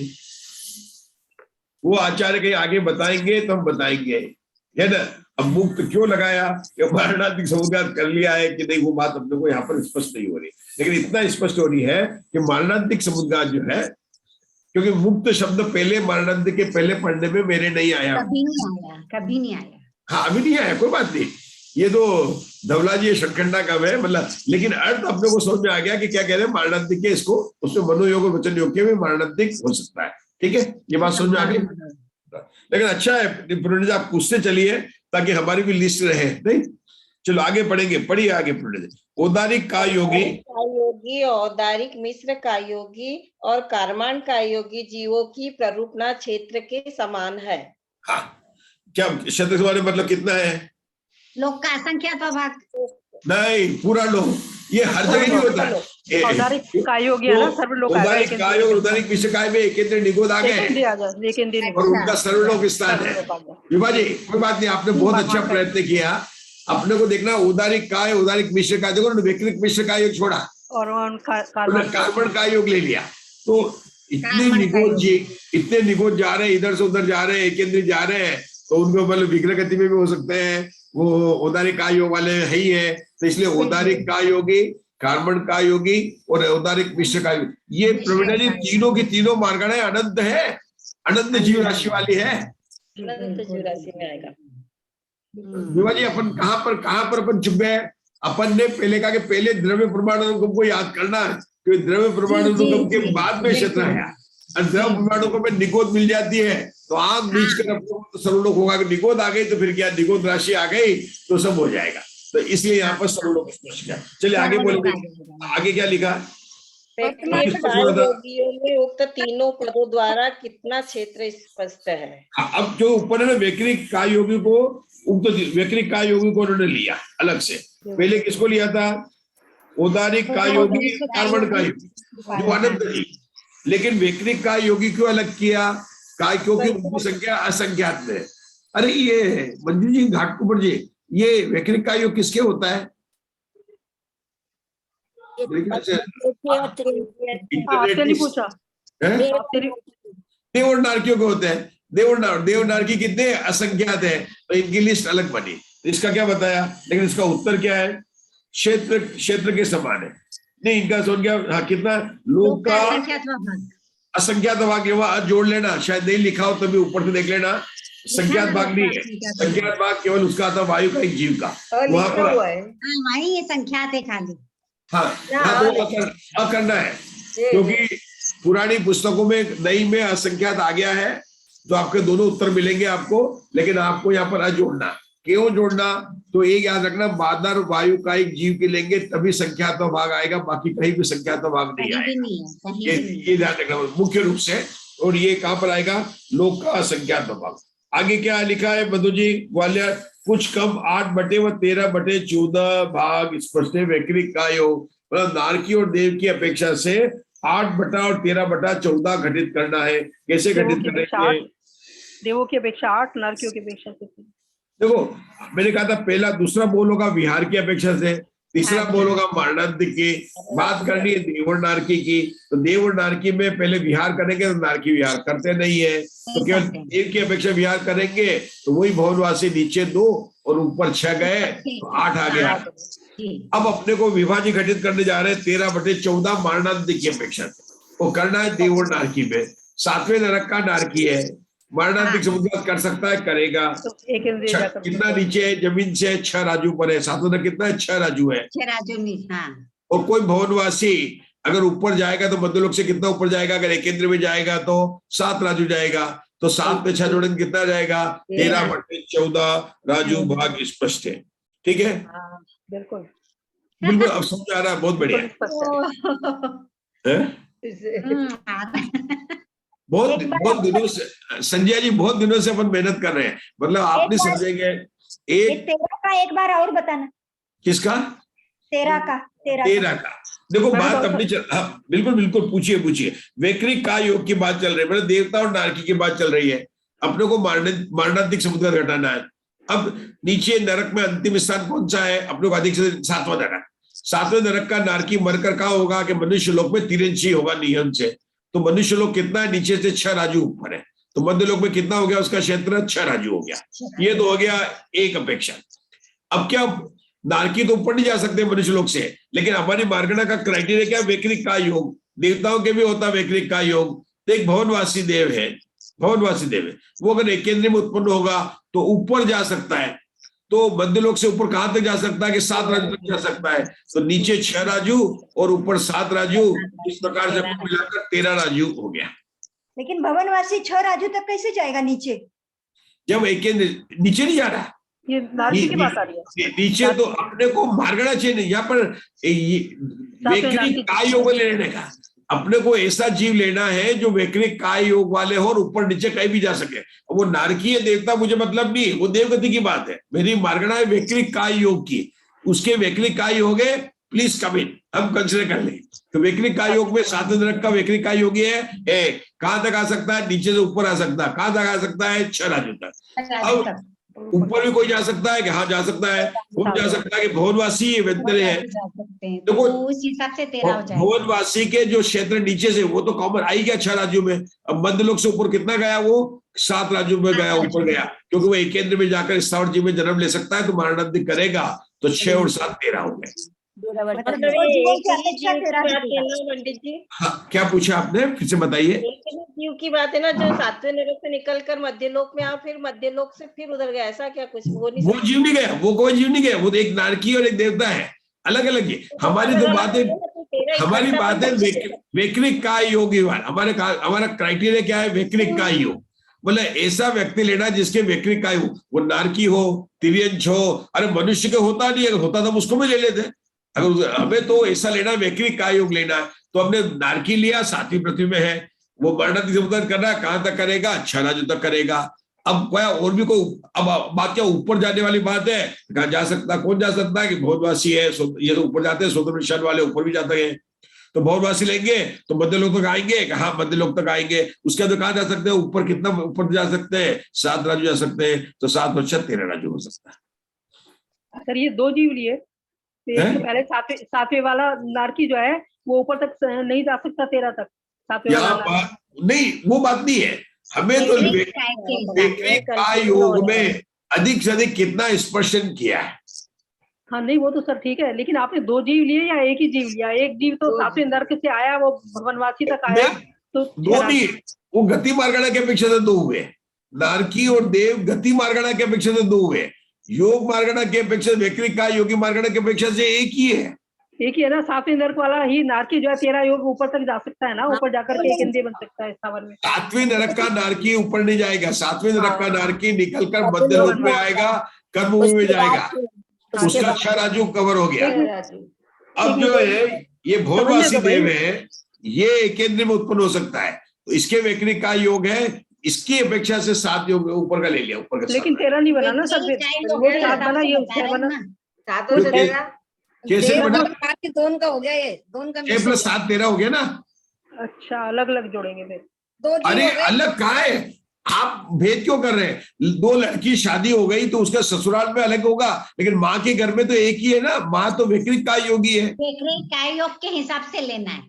वो आचार्य कहीं आगे बताएंगे तो हम बताएंगे। है ना। अब मुक्त क्यों लगाया कि मारणाधिक समुद्घात कर लिया है कि नहीं, वो बात अपने को यहाँ पर स्पष्ट नहीं हो रही, लेकिन इतना स्पष्ट हो रही है कि मारणाधिक समुद्घात जो है, क्योंकि मुक्त शब्द पहले मारणाधिक के पहले पढ़ने में मेरे नहीं आया, कभी नहीं आया, कभी नहीं आया। हाँ अभी नहीं आया, कोई बात नहीं, ये तो धवला जी षटखंडा कम है, मतलब लेकिन अर्थ अपने को समझ में आ गया कि क्या कह रहे हैं मारणाधिक के, इसको उसमें मनोयोग और वचन योग के भी मारणाधिक हो सकता है। ठीक है, ये बात समझ में आ गई। लेकिन अच्छा है प्रणीत, आप पूछते चलिए ताकि हमारी भी लिस्ट रहे। नहीं, चलो आगे पढ़ेंगे, पढ़िए आगे प्रणीत। औदारिक का योगी, योगी, औदारिक मिश्र का योगी और कार्माण का योगी जीवों की प्ररूपणा क्षेत्र के समान है। हाँ, क्या क्षेत्र के बारे में मतलब कितना है? लोक का असंख्या भाग नहीं, पूरा लोग, ये हर जगह नहीं होता है। औदारिक कायोगी है ना, सर्वलोक आएगा, औदारिक काय और औदारिक मिश्र काय में केंद्र निगोद आ गए लेकिन और उनका सर्वलोक स्थान है। विभा जी कोई बात नहीं, आपने बहुत अच्छा प्रयत्न किया। अपने को देखना औदारिक काय, औदारिक मिश्र काय, देखो वैकृत मिश्र का योग छोड़ा और कार्बन का योग ले लिया, तो इतने निगोद जा रहे हैं, इधर से उधर जा रहे हैं, केंद्र जा रहे हैं, तो उनको मतलब विग्रह गति में भी हो सकते हैं, वो औदारिक का योग वाले है ही है, तो इसलिए औदारिक का योगी, कार्बन का योगी और औदारिक मिश्र का योगी, ये प्रवीणा जी तीनों की तीनों मार्गणाएं अनंत है, अनंत जीव राशि वाली है। अनंत जीव राशि में आएगा। विभा जी अपन कहाँ पर अपन चुप गए? अपन ने पहले कहा कि पहले द्रव्य प्रमाणानुगम को याद करना है, क्योंकि द्रव्य प्रमाणानुगम के बाद में क्षेत्र है, और द्रव्य प्रमाणानुगम में निगोद मिल जाती है तो आंख नीच कर अपने सर्वलोक होगा, कि निगोद आ गई तो फिर क्या, निगोद राशि आ गई तो सब हो जाएगा, तो इसलिए यहाँ पर सर्वलोक स्पष्ट किया। चलिए आगे बोलेंगे, आगे क्या लिखा? योगियों में उक्त तीनों पदों द्वारा कितना क्षेत्र स्पष्ट है। अब जो ऊपर है ना, वैकृत काय योगी को, उक्त वैकृत काय योगी को उन्होंने लिया अलग से, पहले किसको लिया था? औदारिक काय योगी, कार्बन का योगी, जो अनंत जी, लेकिन वैकृत काय योगी क्यों अलग किया? काय, क्योंकि उनकी संख्या असंख्यात है। अरे ये मंजू जी, घाटकुपर जी, ये वैकृत काय योग किसके होता है? आपसे नहीं पूछा, देव और नारकियों के होते हैं, देव नारकी कितने असंख्यात है, तो इनकी लिस्ट अलग बनी। इसका क्या बताया, लेकिन इसका उत्तर क्या है? क्षेत्र के समान है। नहीं, इनका सोच गया, हाँ कितना लोग का असंख्यात भाग, वहां जोड़ लेना, शायद नहीं लिखा हो तभी ऊपर से देख लेना, संख्यात भाग नहीं है, संख्यात भाग केवल उसका आता वायु का, एक जीव का, वहां पर वही ये संख्यात है खाली। हाँ, तो करना है, क्योंकि पुरानी पुस्तकों में, नई में असंख्यात आ गया है, तो आपके दोनों उत्तर मिलेंगे आपको, लेकिन आपको यहाँ पर अजोड़ना। क्यों जोड़ना? तो एक याद रखना, बादर वायु का एक जीव के लेंगे तभी संख्यात भाग आएगा, बाकी कहीं भी संख्यात भाग नहीं आएगा, ये ध्यान रखना मुख्य रूप से। और ये कहाँ पर आएगा? लोक का असंख्यात भाग। आगे क्या लिखा है मधु जी ग्वालियर? कुछ कम 8/13/14 भाग स्पष्ट है वैकृत का योग, मतलब नारकी और देव की अपेक्षा से 8 और 13/14 घटित करना है। कैसे घटित करेंगे? देवों की अपेक्षा 8, नारकियों की अपेक्षा से। देखो मैंने कहा था पहला दूसरा बोल होगा विहार की अपेक्षा से, तीसरा बोल होगा मारणाधिक की। बात करनी है देव और नारकी की, तो देव और नारकी में पहले विहार करेंगे तो नारकी विहार करते नहीं है, तो केवल देव की अपेक्षा विहार करेंगे तो वही भवनवासी नीचे 2 और ऊपर 6 गए तो 8 आ गया। अब अपने को विभाजित घटित करने जा रहे हैं 13/14 मारणाधिक की अपेक्षा से, वो करना है देव और नारकी में। 7वें नरक का नारकी है, मारणाधिक समुद्र कर सकता है, करेगा। तो कितना नीचे है जमीन से? 6 राजू पर है। 7वां नरक कितना है? 6 राजू है। 6 राजू नहीं, हाँ। और कोई भवनवासी अगर ऊपर जाएगा तो मध्यलोक से कितना ऊपर जाएगा? अगर एक केंद्र में जाएगा तो 7 राजू जाएगा, तो 7 में 6 जोड़ेंगे कितना जाएगा? 13/14 राजू भाग स्पष्ट है। ठीक है, बिल्कुल बिल्कुल अब समझ आ रहा है, बहुत बढ़िया है। बहुत दिनों से संजय जी, बहुत दिनों से अपन मेहनत कर रहे हैं, मतलब आप नहीं समझेंगे। एक 13 का एक बार और बताना। किसका? 13 का। देखो बात अपनी हाँ, बिल्कुल पूछिए। वैकृत का योग की बात चल रही है, मतलब देवता और नारकी की बात चल रही है। अपने को मारणाधिक समुद्र घटाना है। अब नीचे नरक में अंतिम स्थान कौन सा है? अपने को अधिक से 7वां नरक। 7वें नरक का नारकी मरकर कहा होगा कि मनुष्य लोक में 3 होगा नियम से, तो मनुष्य लोग कितना है? नीचे से 6 राजू ऊपर है, तो मध्य लोक में कितना हो गया उसका क्षेत्र? 6 राजू हो गया। ये तो हो गया एक अपेक्षा। अब क्या नारकी तो ऊपर नहीं जा सकते मनुष्य लोक से, लेकिन हमारी मार्गणा का क्राइटेरिया क्या? वैकृत का योग। देवताओं के भी होता है वैकृत का योग। तो एक भवनवासी देव है, भवनवासी देव है, वो अगर एक केंद्र में उत्पन्न होगा तो ऊपर जा सकता है। तो मध्य लोक से ऊपर कहां तक जा सकता है? कि 7 राजू तक जा सकता है। तो नीचे 6 राजू और ऊपर 7 राजू, इस प्रकार से कुल मिलाकर 13 राजू हो गया। लेकिन भवनवासी 6 राजू तक कैसे जाएगा नीचे? जब एक केंद्र नीचे नहीं जा रहा, ये नारकी की बात आ रही है। नीचे तो अपने को मार्गणा चाहिए नहीं, यहाँ पर वैकृत काय योग लेने का, अपने को ऐसा जीव लेना है जो वैकृत काय योग वाले हो और ऊपर नीचे कहीं भी जा सके। वो नारकीय देवता मुझे मतलब नहीं, वो देवगति की बात है। मेरी मार्गणा है वैकृत काय योग की, उसके वैकृत काय योग है, प्लीज कम इन, हम कंसिडर कर लें। तो वैकृत काय योग में 7 नरक का वैकृत काय योगी है, कहां तक आ सकता है? नीचे से ऊपर आ सकता है। कहां तक आ सकता है? 6 राजू तक। अब ऊपर भी कोई जा सकता है कि? हाँ जा सकता है। वो जा सकता है कि भवनवासी वेतरे है, देखो उस हिसाब से 13 हो जाएगा। भवनवासी के जो क्षेत्र नीचे से वो तो कॉमन आई गया 6 राज्यों में। अब मध्य लोक से ऊपर कितना गया? वो 7 राज्यों में गया, ऊपर गया, क्योंकि वो एक केंद्र में जाकर स्थावर जीव में जन्म ले सकता है। तो मारणांतिक करेगा तो 6 और 7 13 हो गए। मतलब दो ये जीवों एक की ही अपेक्षा जीव की 13 बात है दिखेगा। ना पंडित जी? हाँ, क्या पूछा आपने? फिर से बताइए। एक ही जीव की बात है ना, जो 7वें नरक से निकलकर मध्य लोक में आ, फिर मध्य लोक से फिर उधर गया, ऐसा क्या कुछ हो नहीं वो सकता? जीव नहीं गया, वो कोई जीव नहीं गया, वो तो एक नारकी और एक देवता है, अलग अलग ही। हमारी तो बातें, हमारी बात है वैकृत काय योग। हमारा क्राइटेरिया क्या है? वैकृत काय योग, बोले ऐसा व्यक्ति लेना जिसके वैकृत काय हो, वो नारकी हो, तिर्यंश हो। अरे मनुष्य के होता नहीं, अगर होता तो उसको भी ले लेते। अगर हमें तो ऐसा लेना, वैकृत काय योग लेना है, तो हमने नारकी लिया, 7वीं पृथ्वी में है, वो वर्णन कर रहा है, कहां तक करेगा? 6 राजू तक करेगा। अब क्या और भी कोई, अब बात क्या ऊपर जाने वाली बात है? कहा जा सकता, कौन जा सकता है? कि भोजवासी है, ये तो ऊपर जाते हैं, स्वतंत्र निशान वाले ऊपर भी जाते हैं। तो भोजवासी लेंगे तो मध्य लोक तक आएंगे। हाँ मध्य लोक तक आएंगे। उसके बाद कहां जा सकते हैं? ऊपर कितना ऊपर जा सकते हैं? 7 राजू जा सकते हैं। तो 7 और 6 13 राजू हो सकता है। सर ये 2 जीव लिए, तो एक तो पहले 7वें वाला नारकी जो है वो ऊपर तक नहीं जा सकता 13 तक। 7वें वाला नारकी नहीं, वो बात नहीं है। हमें तो वैकृत काय योग में अधिक से अधिक कितना स्पर्शन किया है? हाँ नहीं वो तो सर ठीक है, लेकिन आपने 2 जीव लिए या एक ही जीव लिया? एक जीव तो 7वें नरक से आया, वो भवनवासी तक आया, तो 2 नहीं, वो गति मार्गणा के अपेक्षा से 2 हुए। नारकी और देव गति मार्गणा के अपेक्षा से 2 हुए। योग मार्गणा के अपेक्षा, वैकृत काय योगी मार्गणा के अपेक्षा से एक ही है। एक ही है ना। 7वें नरक वाला ही नारकी जो है 13 योग ऊपर तक जा सकता है ना, ऊपर जाकर के एक इंद्रिय बन सकता है स्थावर में। 7वें नरक का नारकी ऊपर नहीं जाएगा। 7वें नरक का नारकी निकलकर मध्य लोक में आएगा, कर्मभूमि में जाएगा, उसका 6 राजू कवर हो गया। अब जो है ये भोजवासी देव है, ये केंद्र में उत्पन्न हो सकता है, तो इसके वैकृत काय योग है, इसकी अपेक्षा से 7 योग ऊपर का ले लिया, ऊपर का। लेकिन 13 नहीं बना ना सर, वो 7 बना, ये 6 बना। कैसे बना? दोन का हो गया, ये दोन का 6 + 7 13 हो गया ना। अच्छा अलग अलग जोड़ेंगे फिर? अरे अलग कहाँ है? आप भेद क्यों कर रहे हैं? 2 लड़की शादी हो गई तो उसका ससुराल में अलग होगा, लेकिन माँ के घर में तो एक ही है ना। माँ तो वैकृत काय योगी है, वैकृत काय योग के हिसाब से लेना है।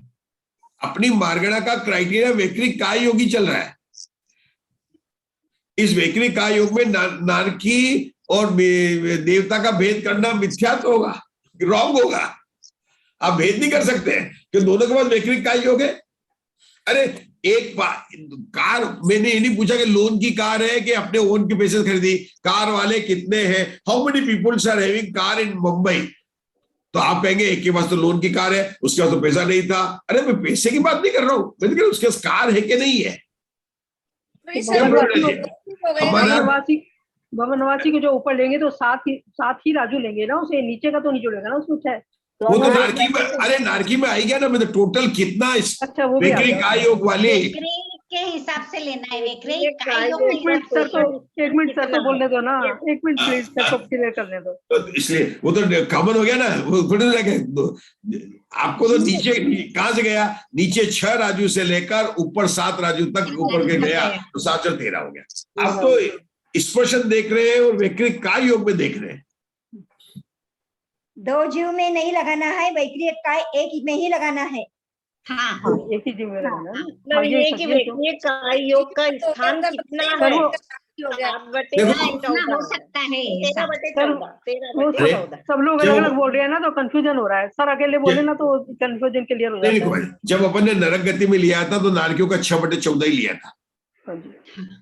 अपनी मार्गणा का क्राइटेरिया वैकृत काय योगी चल रहा है। इस वैकृत काय योग में नारकी और देवता का भेद करना मिथ्यात्व होगा, रॉन्ग होगा। आप भेद नहीं कर सकते कि दोनों के पास वैकृत काय योग है। अरे एक कार, मैंने ये नहीं पूछा कि लोन की कार है कि अपने ओन के पैसे से खरीदी। कार वाले कितने हैं? How many peoples are having car in Mumbai? तो आप कहेंगे एक के पास तो लोन की कार है, उसके पास तो पैसा नहीं था। अरे मैं पैसे की बात नहीं कर रहा हूं, मैं तो कह रहा हूं उसके पास कार है कि नहीं है। भवनवासी को जो ऊपर लेंगे तो 7 ही राजू लेंगे ना, उसे नीचे का तो नहीं जुड़ेगा ना उसमें। 6 वो तो नारकी में, अरे नारकी में आई गया ना। मतलब टोटल कितना अच्छा वो भी वैकृत काय योग वाले के हिसाब से लेना है। वैकृत काय योग एक मिनट सर तो बोलने दो ना, 1 मिनट प्लीज सर को क्लियर करने दो। तो इसलिए वो तो कॉमन हो गया ना। वो थोड़ी आपको तो नीचे कहां से गया? नीचे 6 राजू से लेकर ऊपर 7 राजू तक ऊपर के गया, तो 7 और 13 हो गया। आप तो स्पर्शन देख रहे हैं और वैकृत काय योग में देख रहे हैं। 2 जीव में नहीं लगाना है, वैकृत काय एक में ही लगाना है। हाँ हाँ एक ही जीव में रहना है ना। मतलब हाँ, ये कि ये तो- वैक्रिय काय योग का स्थान कितना है? देखो 13 हो सकता है ऐसा। 13/14 सब लोग अलग अलग बोल रहे हैं ना, तो कंफ्यूजन हो रहा है। सर अकेले बोले ना तो कंफ्यूजन क्लियर हो नहीं जाता है। भाई, जब अपन ने नरक गति में लिया था तो नारकियों का 6/14 ही लिया था। हाँ जी।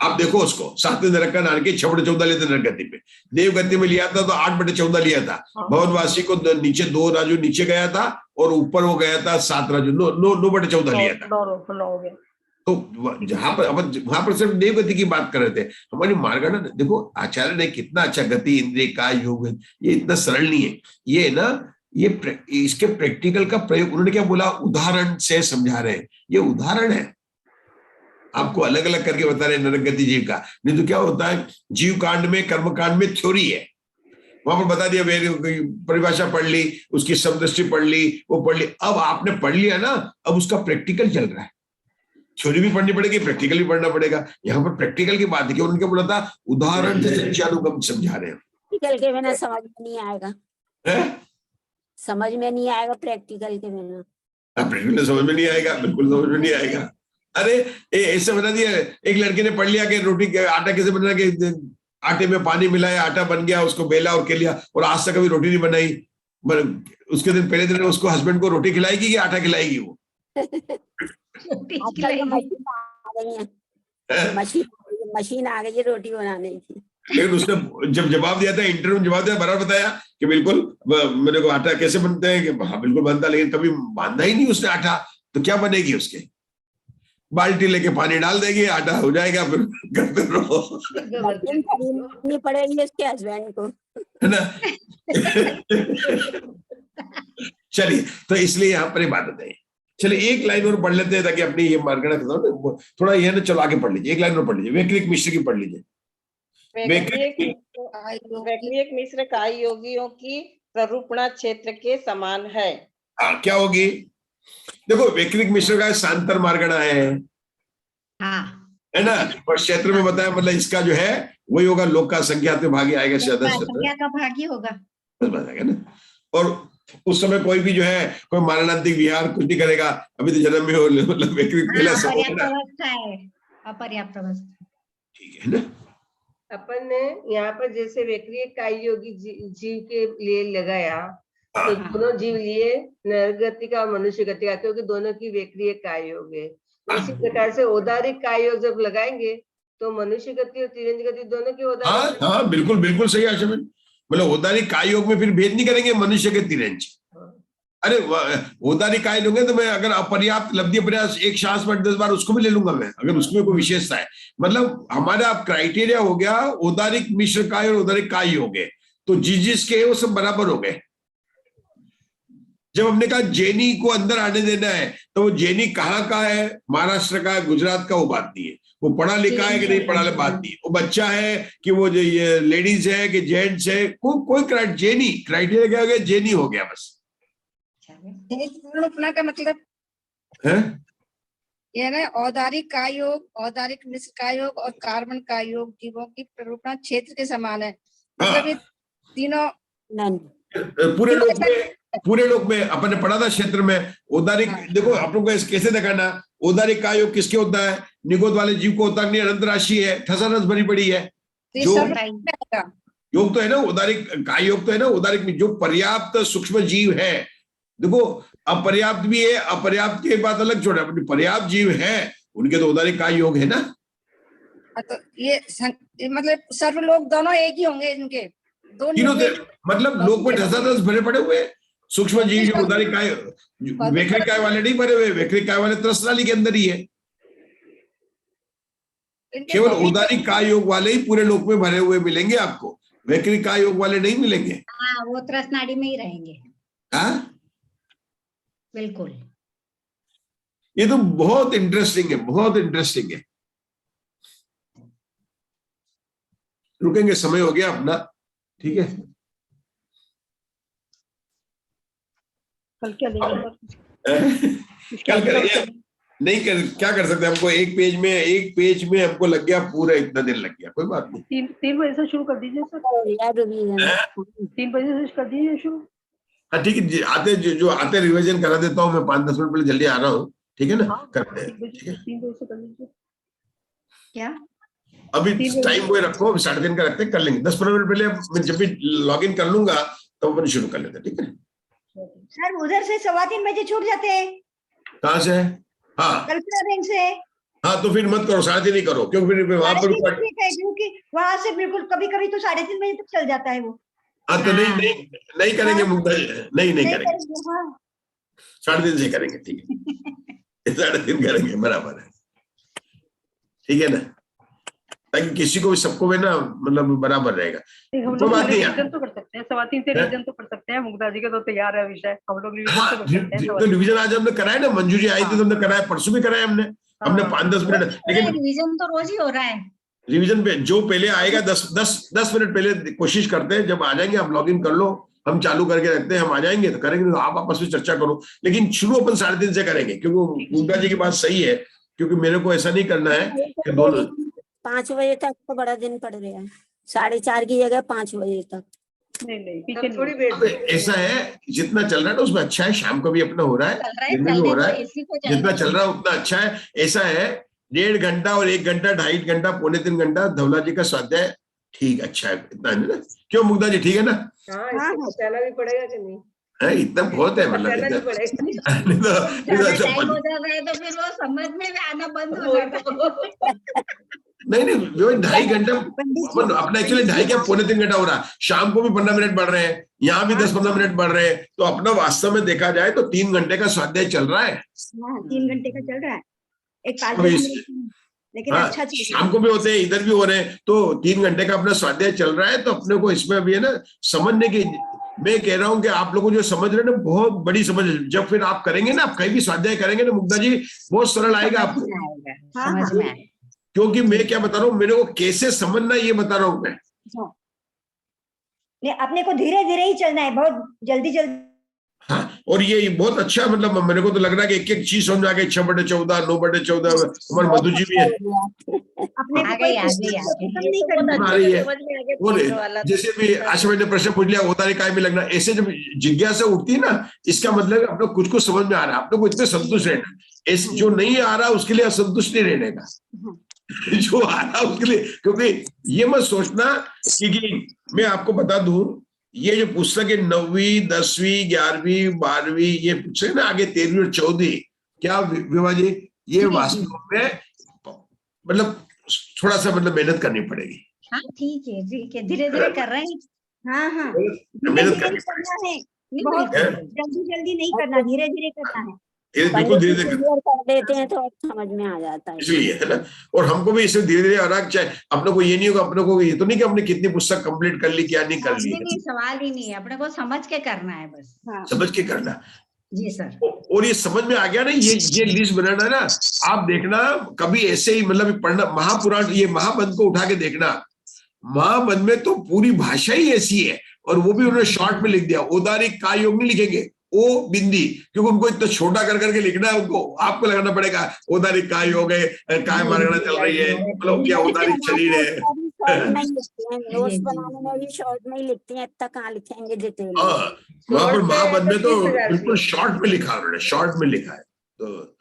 आप देखो उसको, 7वें नरक का नारकी 6/14 लेते नरक गति पे। देव गति में लिया था तो 8/14 लिया था। भवनवासी को नीचे 2 राजू नीचे गया था और ऊपर वो गया था 7 राजू, 9/14 लिया था। 9 हो गया। तो जहां पर अपन वहां पर सिर्फ देव गति की बात कर रहे थे। हमारी मार्गण देखो आचार्य ने कितना अच्छा, गति इंद्रिय का योग, ये इतना सरल नहीं है ये ना, ये इसके प्रैक्टिकल का प्रयोग उन्होंने क्या बोला, उदाहरण से समझा रहे हैं। ये उदाहरण है, आपको अलग अलग करके बता रहे हैं नरक गति जीव का। नहीं तो क्या होता है, जीव कांड में कर्म कांड में थ्योरी है, वहां पर बता दिया, परिभाषा पढ़ ली, उसकी समदृष्टि पढ़ ली, वो पढ़ ली। अब आपने पढ़ लिया ना, अब उसका प्रैक्टिकल चल रहा है। थ्योरी भी पढ़नी पड़ेगी, प्रैक्टिकल भी पढ़ना पड़ेगा। यहाँ पर प्रैक्टिकल की बात है कि उन्होंने बोला था उदाहरण से सच्चानुगम समझा रहे हैं। प्रैक्टिकल के बिना समझ में नहीं आएगा, समझ में नहीं आएगा प्रैक्टिकल के बिना। प्रैक्टिकल समझ में नहीं आएगा, बिल्कुल समझ में नहीं आएगा। अरे ऐसे बता दिया, एक लड़के ने पढ़ लिया कि रोटी आटा कैसे बनाना, कि आटे में पानी मिलाया, आटा बन गया, उसको बेला और के लिया, और आज तक कभी रोटी नहीं बनाई। उसके दिन पहले दिन उसको हस्बैंड को रोटी खिलाएगी कि आटा खिलाएगी वो? मशीन आ गई है रोटी बनाने की। लेकिन उसने जब जवाब दिया था, इंटरव्यू में जवाब दिया, बराबर बताया कि बिल्कुल मेरे को आटा कैसे बनते हैं, कि हाँ बिल्कुल बनता, लेकिन कभी बांधा ही नहीं उसने आटा, तो क्या बनेगी उसके? बाल्टी लेके पानी डाल देगी, आटा हो जाएगा, फिर करते रहो। खरीदनी पड़ेगी उसके हस्बैंड को, है ना? चलिए, तो इसलिए यहाँ पर बात बताइए। चलिए एक लाइन और पढ़ लेते हैं ताकि अपनी ये मार्गणा थोड़ा ये ना, चलो आगे पढ़ लीजिए, एक लाइन और पढ़ लीजिए, वैक्रिक मिश्र की पढ़ लीजिए। वैक्रियक मिश्र काय योगियों की प्ररूपणा क्षेत्र के समान है। क्या होगी? देखो वैक्रिक मिश्र का शांतर मार्गणा है ना, और क्षेत्र में बताया, मतलब इसका जो है वही होगा, लोक का संख्या भागी आएगा, संख्या का भागी होगा, बस बताएगा ना। और उस समय कोई भी जो है कोई मारणांतिक विहार कुछ नहीं करेगा, अभी तो जन्म में हो, मतलब वैक्रिक मिला सब अपर्याप्त अवस्था, ठीक है ना। अपन ने यहाँ पर जैसे वैक्रिय काय योगी जीव के लिए लगाया, तो दोनों जीव लिए नरगति का और मनुष्य गति का, क्योंकि दोनों की वैक्रिय काय योग है। इसी प्रकार से औदारिक काय योग जब लगाएंगे तो मनुष्य गति और तिरंज गति दोनों की औदारिक। हाँ बिल्कुल बिल्कुल सही आशा, मतलब औदारिक काय योग में फिर भेद नहीं करेंगे मनुष्य के तिरंज। अरे औदारिक काय लोगे तो मैं अगर अपर्याप्त लब्धि प्रयास एक श्वास में 10 बार उसको भी ले लूंगा मैं, अगर उसमें कोई विशेषता है। मतलब हमारा क्राइटेरिया हो गया औदारिक मिश्र काय और औदारिक काय हो गए, तो जिसके वो सब बराबर हो गए। जब हमने कहा जैनी को अंदर आने देना है, तो वो जैनी कहाँ का है, महाराष्ट्र का है, गुजरात का, वो बात नहीं है। वो पढ़ा लिखा है कि नहीं पढ़ा, बात नहीं है। वो बच्चा है कि वो जो ये लेडीज है कि जेंट्स है, कोई जैनी क्राइटेरिया क्या हो गया, जैनी हो गया बस। प्ररूपणा का मतलब है ये ना, औदारिक काय योग, औदारिक मिश्र काय योग और कार्बन काय योग जीवों की प्ररूपणा क्षेत्र के समान है। मतलब ये तीनों पूरे लोग में अपन ने पढ़ा था क्षेत्र में औदारिक। देखो आप लोग को कैसे दिखाना, औदारिक काय योग किसके होता है, निगोद वाले जीव को होता नहीं, अनंत राशि है, ठसारस भरी पड़ी है। जो योग तो है ना औदारिक काय योग, तो है ना औदारिक में जो पर्याप्त सूक्ष्म जीव है। देखो अपर्याप्त भी है, अपर्याप्त की बात अलग छोड़े, अपनी पर्याप्त जीव है उनके तो औदारिक काय योग है ना। तो ये मतलब सर्व लोग दोनों एक ही होंगे, इनके तीनों मतलब लोग में ठसारस भरे पड़े हुए सूक्ष्म जीव जो औदारिक काय, वैक्रिक काय वाले नहीं भरे हुए, वैक्रिक काय वाले त्रसनाली के अंदर ही है। केवल औदारिक काय योग वाले ही पूरे लोक में भरे हुए मिलेंगे आपको, वैक्रिक काय योग वाले नहीं मिलेंगे। हाँ वो त्रसनाड़ी में ही रहेंगे। हाँ बिल्कुल, ये तो बहुत इंटरेस्टिंग है, बहुत इंटरेस्टिंग है। रुकेंगे, समय हो गया अपना, ठीक है। कल क्या देंगे? कल करेंगे, नहीं क्या कर सकते, हमको एक पेज में हमको लग गया पूरा, इतना दिन लग गया, कोई बात नहीं। 3 बजे से शुरू कर दीजिए सर, 3 बजे से कर दीजिए शुरू। हाँ ठीक है, आते जो आते रिवीजन करा देता हूँ मैं, 5-10 मिनट पहले जल्दी आ रहा हूँ, ठीक है ना? हाँ, करते हैं, 3 बजे ठीक है? 3 बजे से कर लीजिए। क्या अभी 3 बजे। टाइम वो रखो, 3:30 का रखते हैं, कर लेंगे। 10-15 मिनट पहले मैं जब भी लॉग इन कर लूंगा तो अपन शुरू कर लेते हैं, ठीक है? सर उधर से 3:15 बजे छूट जाते हैं, कहाँ से? हाँ कल्पना बैंक से। हाँ, तो फिर मत करो, 3:30 नहीं करो, क्योंकि फिर वहां पर 3:30 ठीक है, क्योंकि वहां से बिल्कुल कभी कभी तो 3:30 बजे तक चल जाता है वो। हाँ तो नहीं करेंगे मुग्धा जी, नहीं करेंगे, हाँ 3:30 से करेंगे, ठीक है? 3:30 करेंगे, बराबर है, ठीक है ना? ताकि किसी को भी, सबको भी ना, मतलब बराबर रहेगा। हम तो लोग बात नहीं है। रिवीजन तो कर सकते हैं, 3:15 से हैं? रिवीजन तो कर सकते हैं। मुग्धा जी का तो तैयार है विषय, हम लोग रिवीजन हाँ, तो कर सकते हैं। तो रिवीजन आज हमने कराया ना, मंजू जी आई थी तो हमने कराया, परसों भी कराया हमने हाँ। 5-10 मिनट, लेकिन रिवीजन तो रोज ही हो रहा है। रिवीजन पे जो पहले आएगा 10 मिनट पहले कोशिश करते हैं, जब आ जाएंगे आप लॉग इन कर लो, हम चालू करके रखते हैं, हम आ जाएंगे तो करेंगे, तो आप आपस में चर्चा करो, लेकिन शुरू अपन 3:30 से करेंगे, क्योंकि मुग्धा जी की बात सही है, क्योंकि मेरे को ऐसा नहीं करना है कि दोनों 5 बजे तक तो बड़ा दिन पड़ रहा है, 4:30 की जगह 5 बजे तक। नहीं पीछे तब नहीं थोड़ी होगा। बैठ ऐसा है, जितना चल रहा है ना उसमें अच्छा है, शाम को भी अपना हो रहा है, चल रहा है, दिन में भी चलने हो रहा दो, है, इसी को जितना चलने चल रहा है उतना अच्छा है। ऐसा है, 1.5 घंटा और 1 घंटा, 2.5 घंटा, 2.25 घंटा धवला जी का स्वाध्याय ठीक, अच्छा है, इतना है ना? क्यों मुग्धा जी, ठीक है ना? हाँ, इसको बचाना भी पड़ेगा कि नहीं? है, इतना बहुत है, मतलब बचाना भी इतना पड़ेगा। नहीं ज्यादा तो टाइम हो जाता है तो फिर वो समझ में भी आना बंद हो जाता है। नहीं वो 2.5 घंटा अपन अपना, एक्चुअली 2.5 क्या 2.25 घंटा हो रहा है, शाम को भी 15 मिनट बढ़ रहे हैं, यहाँ भी 10-15 मिनट बढ़ रहे हैं, तो अपना वास्तव में देखा जाए तो 3 घंटे का स्वाध्याय चल रहा है। हाँ 3 घंटे का चल रहा है, एक 5 अभी मिनट, लेकिन हाँ, अच्छा चल रहा शाम को भी होते हैं, इधर भी हो रहे हैं, तो 3 घंटे का अपना स्वाध्याय चल रहा है, तो अपने को इसमें भी है ना समझने की, मैं कह रहा हूं कि आप लोगों जो समझ रहे हैं ना, बहुत बड़ी समझ, जब फिर आप करेंगे ना, आप कहीं भी स्वाध्याय करेंगे ना मुग्धा जी, बहुत सरल आएगा आपको, समझ में आएगा। क्योंकि मैं क्या बता रहा हूँ, मेरे को कैसे समझना ये बता रहा हूँ मैं। है। नहीं, अपने को धीरे धीरे ही चलना है, बहुत जल्दी जल्दी। हाँ, और ये बहुत अच्छा, मतलब मेरे को तो लग रहा है कि एक एक चीज समझ आ गई, 6/14, 9/14, हमारे मधु जी भी है, अपने को आ कोई गई, आ गई, आ गई। खत्म नहीं ये तो करना। बहुत आ अच्छे रही से है। समझ में आ गया और तीन वाला। जैसे भी आशा मैंने प्रश्न पूछ लिया, होता काय में लगना, ऐसे जब जिज्ञासा उठती है ना, इसका मतलब अपने कुछ को समझ में आ रहा है, अपने को इतने संतुष्ट रहना, ऐसे जो नहीं आ रहा उसके लिए असंतुष्ट नहीं रहने का, जो आ रहा उसके लिए, क्योंकि ये मत सोचना कि मैं आपको बता दूं, ये जो पुस्तक है 9वीं, 10वीं, 11वीं, 12वीं, ये पुस्तक ना आगे 13वीं और 14वीं, क्या विभा जी, ये वास्तव में मतलब थोड़ा सा मतलब मेहनत करनी पड़ेगी। हाँ ठीक है, धीरे धीरे कर रहे हैं। हाँ हाँ धीरे मेहनत धीरे करनी करना है, नहीं, बहुत बिल्कुल। जल्दी जल्दी नहीं करना, धीरे धीरे करना है। बिल्कुल धीरे धीरे क्लियर कर देते हैं तो समझ में आ जाता है। इसलिए है ना, और हमको भी इसमें धीरे धीरे आराम चाहिए, अपने को ये नहीं होगा, अपने को ये तो नहीं कि हमने कितनी पुस्तक कंप्लीट कर ली, क्या नहीं कर ली, नहीं, सवाल ही नहीं है, अपने को समझ के करना है बस। हाँ समझ के करना। जी सर। और ये समझ में आ गया ना, ये लिस्ट बनाना ना, आप देखना कभी ऐसे ही, मतलब पढ़ना महापुराण, ये महाबंध को उठा के देखना, महाबंध में तो पूरी भाषा ही ऐसी है, और वो भी उन्होंने शॉर्ट में लिख दिया, औदारिक काय योग नहीं लिखेंगे, ओ बिंदी, क्योंकि उनको इतना छोटा कर करके लिखना है, उनको आपको लगाना पड़ेगा, औदारिक काय योग है, काय मारगना चल रही है, मतलब क्या औदारिक शरीर है। शॉर्ट में ही लिखते हैं, नोट्स बनाने में भी शॉर्ट में ही लिखते हैं, इतना कहाँ लिखेंगे डिटेल में। हाँ, वहां पर महाबंध में तो 30,000 बिल्कुल शॉर्ट में लिखा उन्होंने, शॉर्ट में लिखा है। तो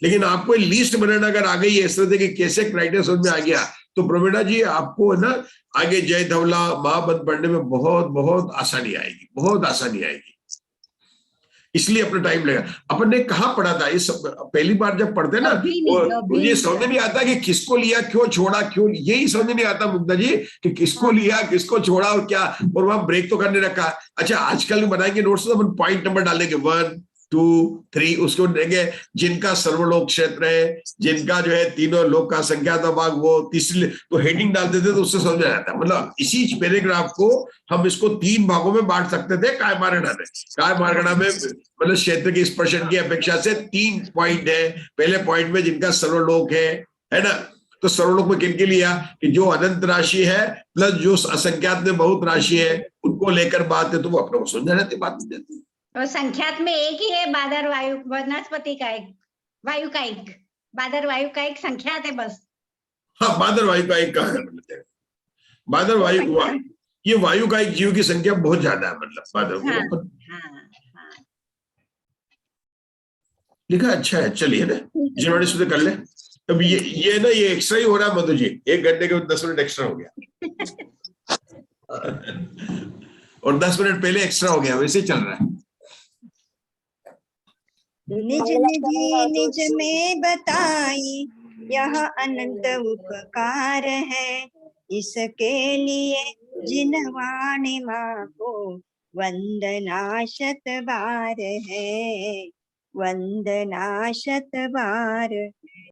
लेकिन आपको लिस्ट बनाना अगर आ गई है इस तरह से कि कैसे क्राइटेरिया समझ में आ गया, तो प्रवीणा जी आपको है ना आगे जय धवला महाबंध पढ़ने में बहुत बहुत आसानी आएगी, बहुत आसानी आएगी। इसलिए अपना टाइम लगेगा। अपन ने कहाँ पढ़ा था, इस पहली बार जब पढ़ते ना, ये समझ नहीं आता कि किसको लिया, क्यों छोड़ा, क्यों, यही समझ नहीं आता मुग्धा जी कि किसको लिया, किसको छोड़ा और क्या, और वहां ब्रेक तो करने रखा। अच्छा आजकल बनाएंगे नोट्स तो अपन पॉइंट नंबर डालेंगे 1, 2, 3, उसको देंगे जिनका सर्वलोक क्षेत्र है, जिनका जो है तीनों लोक का संख्या भाग, वो तीसरी तो हेडिंग डाल देते तो उससे समझ आ जाता। मतलब इसी पैराग्राफ को हम इसको 3 भागों में बांट सकते थे काय मारगणा में। काय मारगणा में मतलब क्षेत्र की स्पर्शन की अपेक्षा से 3 पॉइंट है। पहले पॉइंट में जिनका सर्वलोक है ना, तो सर्वलोक में किनके लिया कि जो अनंत राशि है प्लस जो असंख्यात में बहुत राशि है, उनको लेकर बात है, तो वो अपने को समझा जाती, बात नहीं देती। और संख्यात में एक ही है, बादर वायु वनस्पति का एक, वायु का एक, बादर वायु का एक संख्यात है बस। हाँ बादर वायु का एक कहा है, बादर वायु ये वायु का एक जीव की संख्या बहुत ज्यादा है, मतलब बादल के हाँ, ऊपर हाँ, हाँ। लिखा अच्छा है। चलिए ना जिन्होंने इसमें कर ले। अब ये ना ये एक्स्ट्रा ही हो रहा है मधु जी, 1 घंटे के 10 मिनट एक्स्ट्रा हो गया और 10 मिनट पहले एक्स्ट्रा हो गया, वैसे ही चल रहा है। निज निधि निज में बताई यह अनंत उपकार है, इसके लिए जिन वाणी माँ को वंदना शत बार है, वंदना शत बार।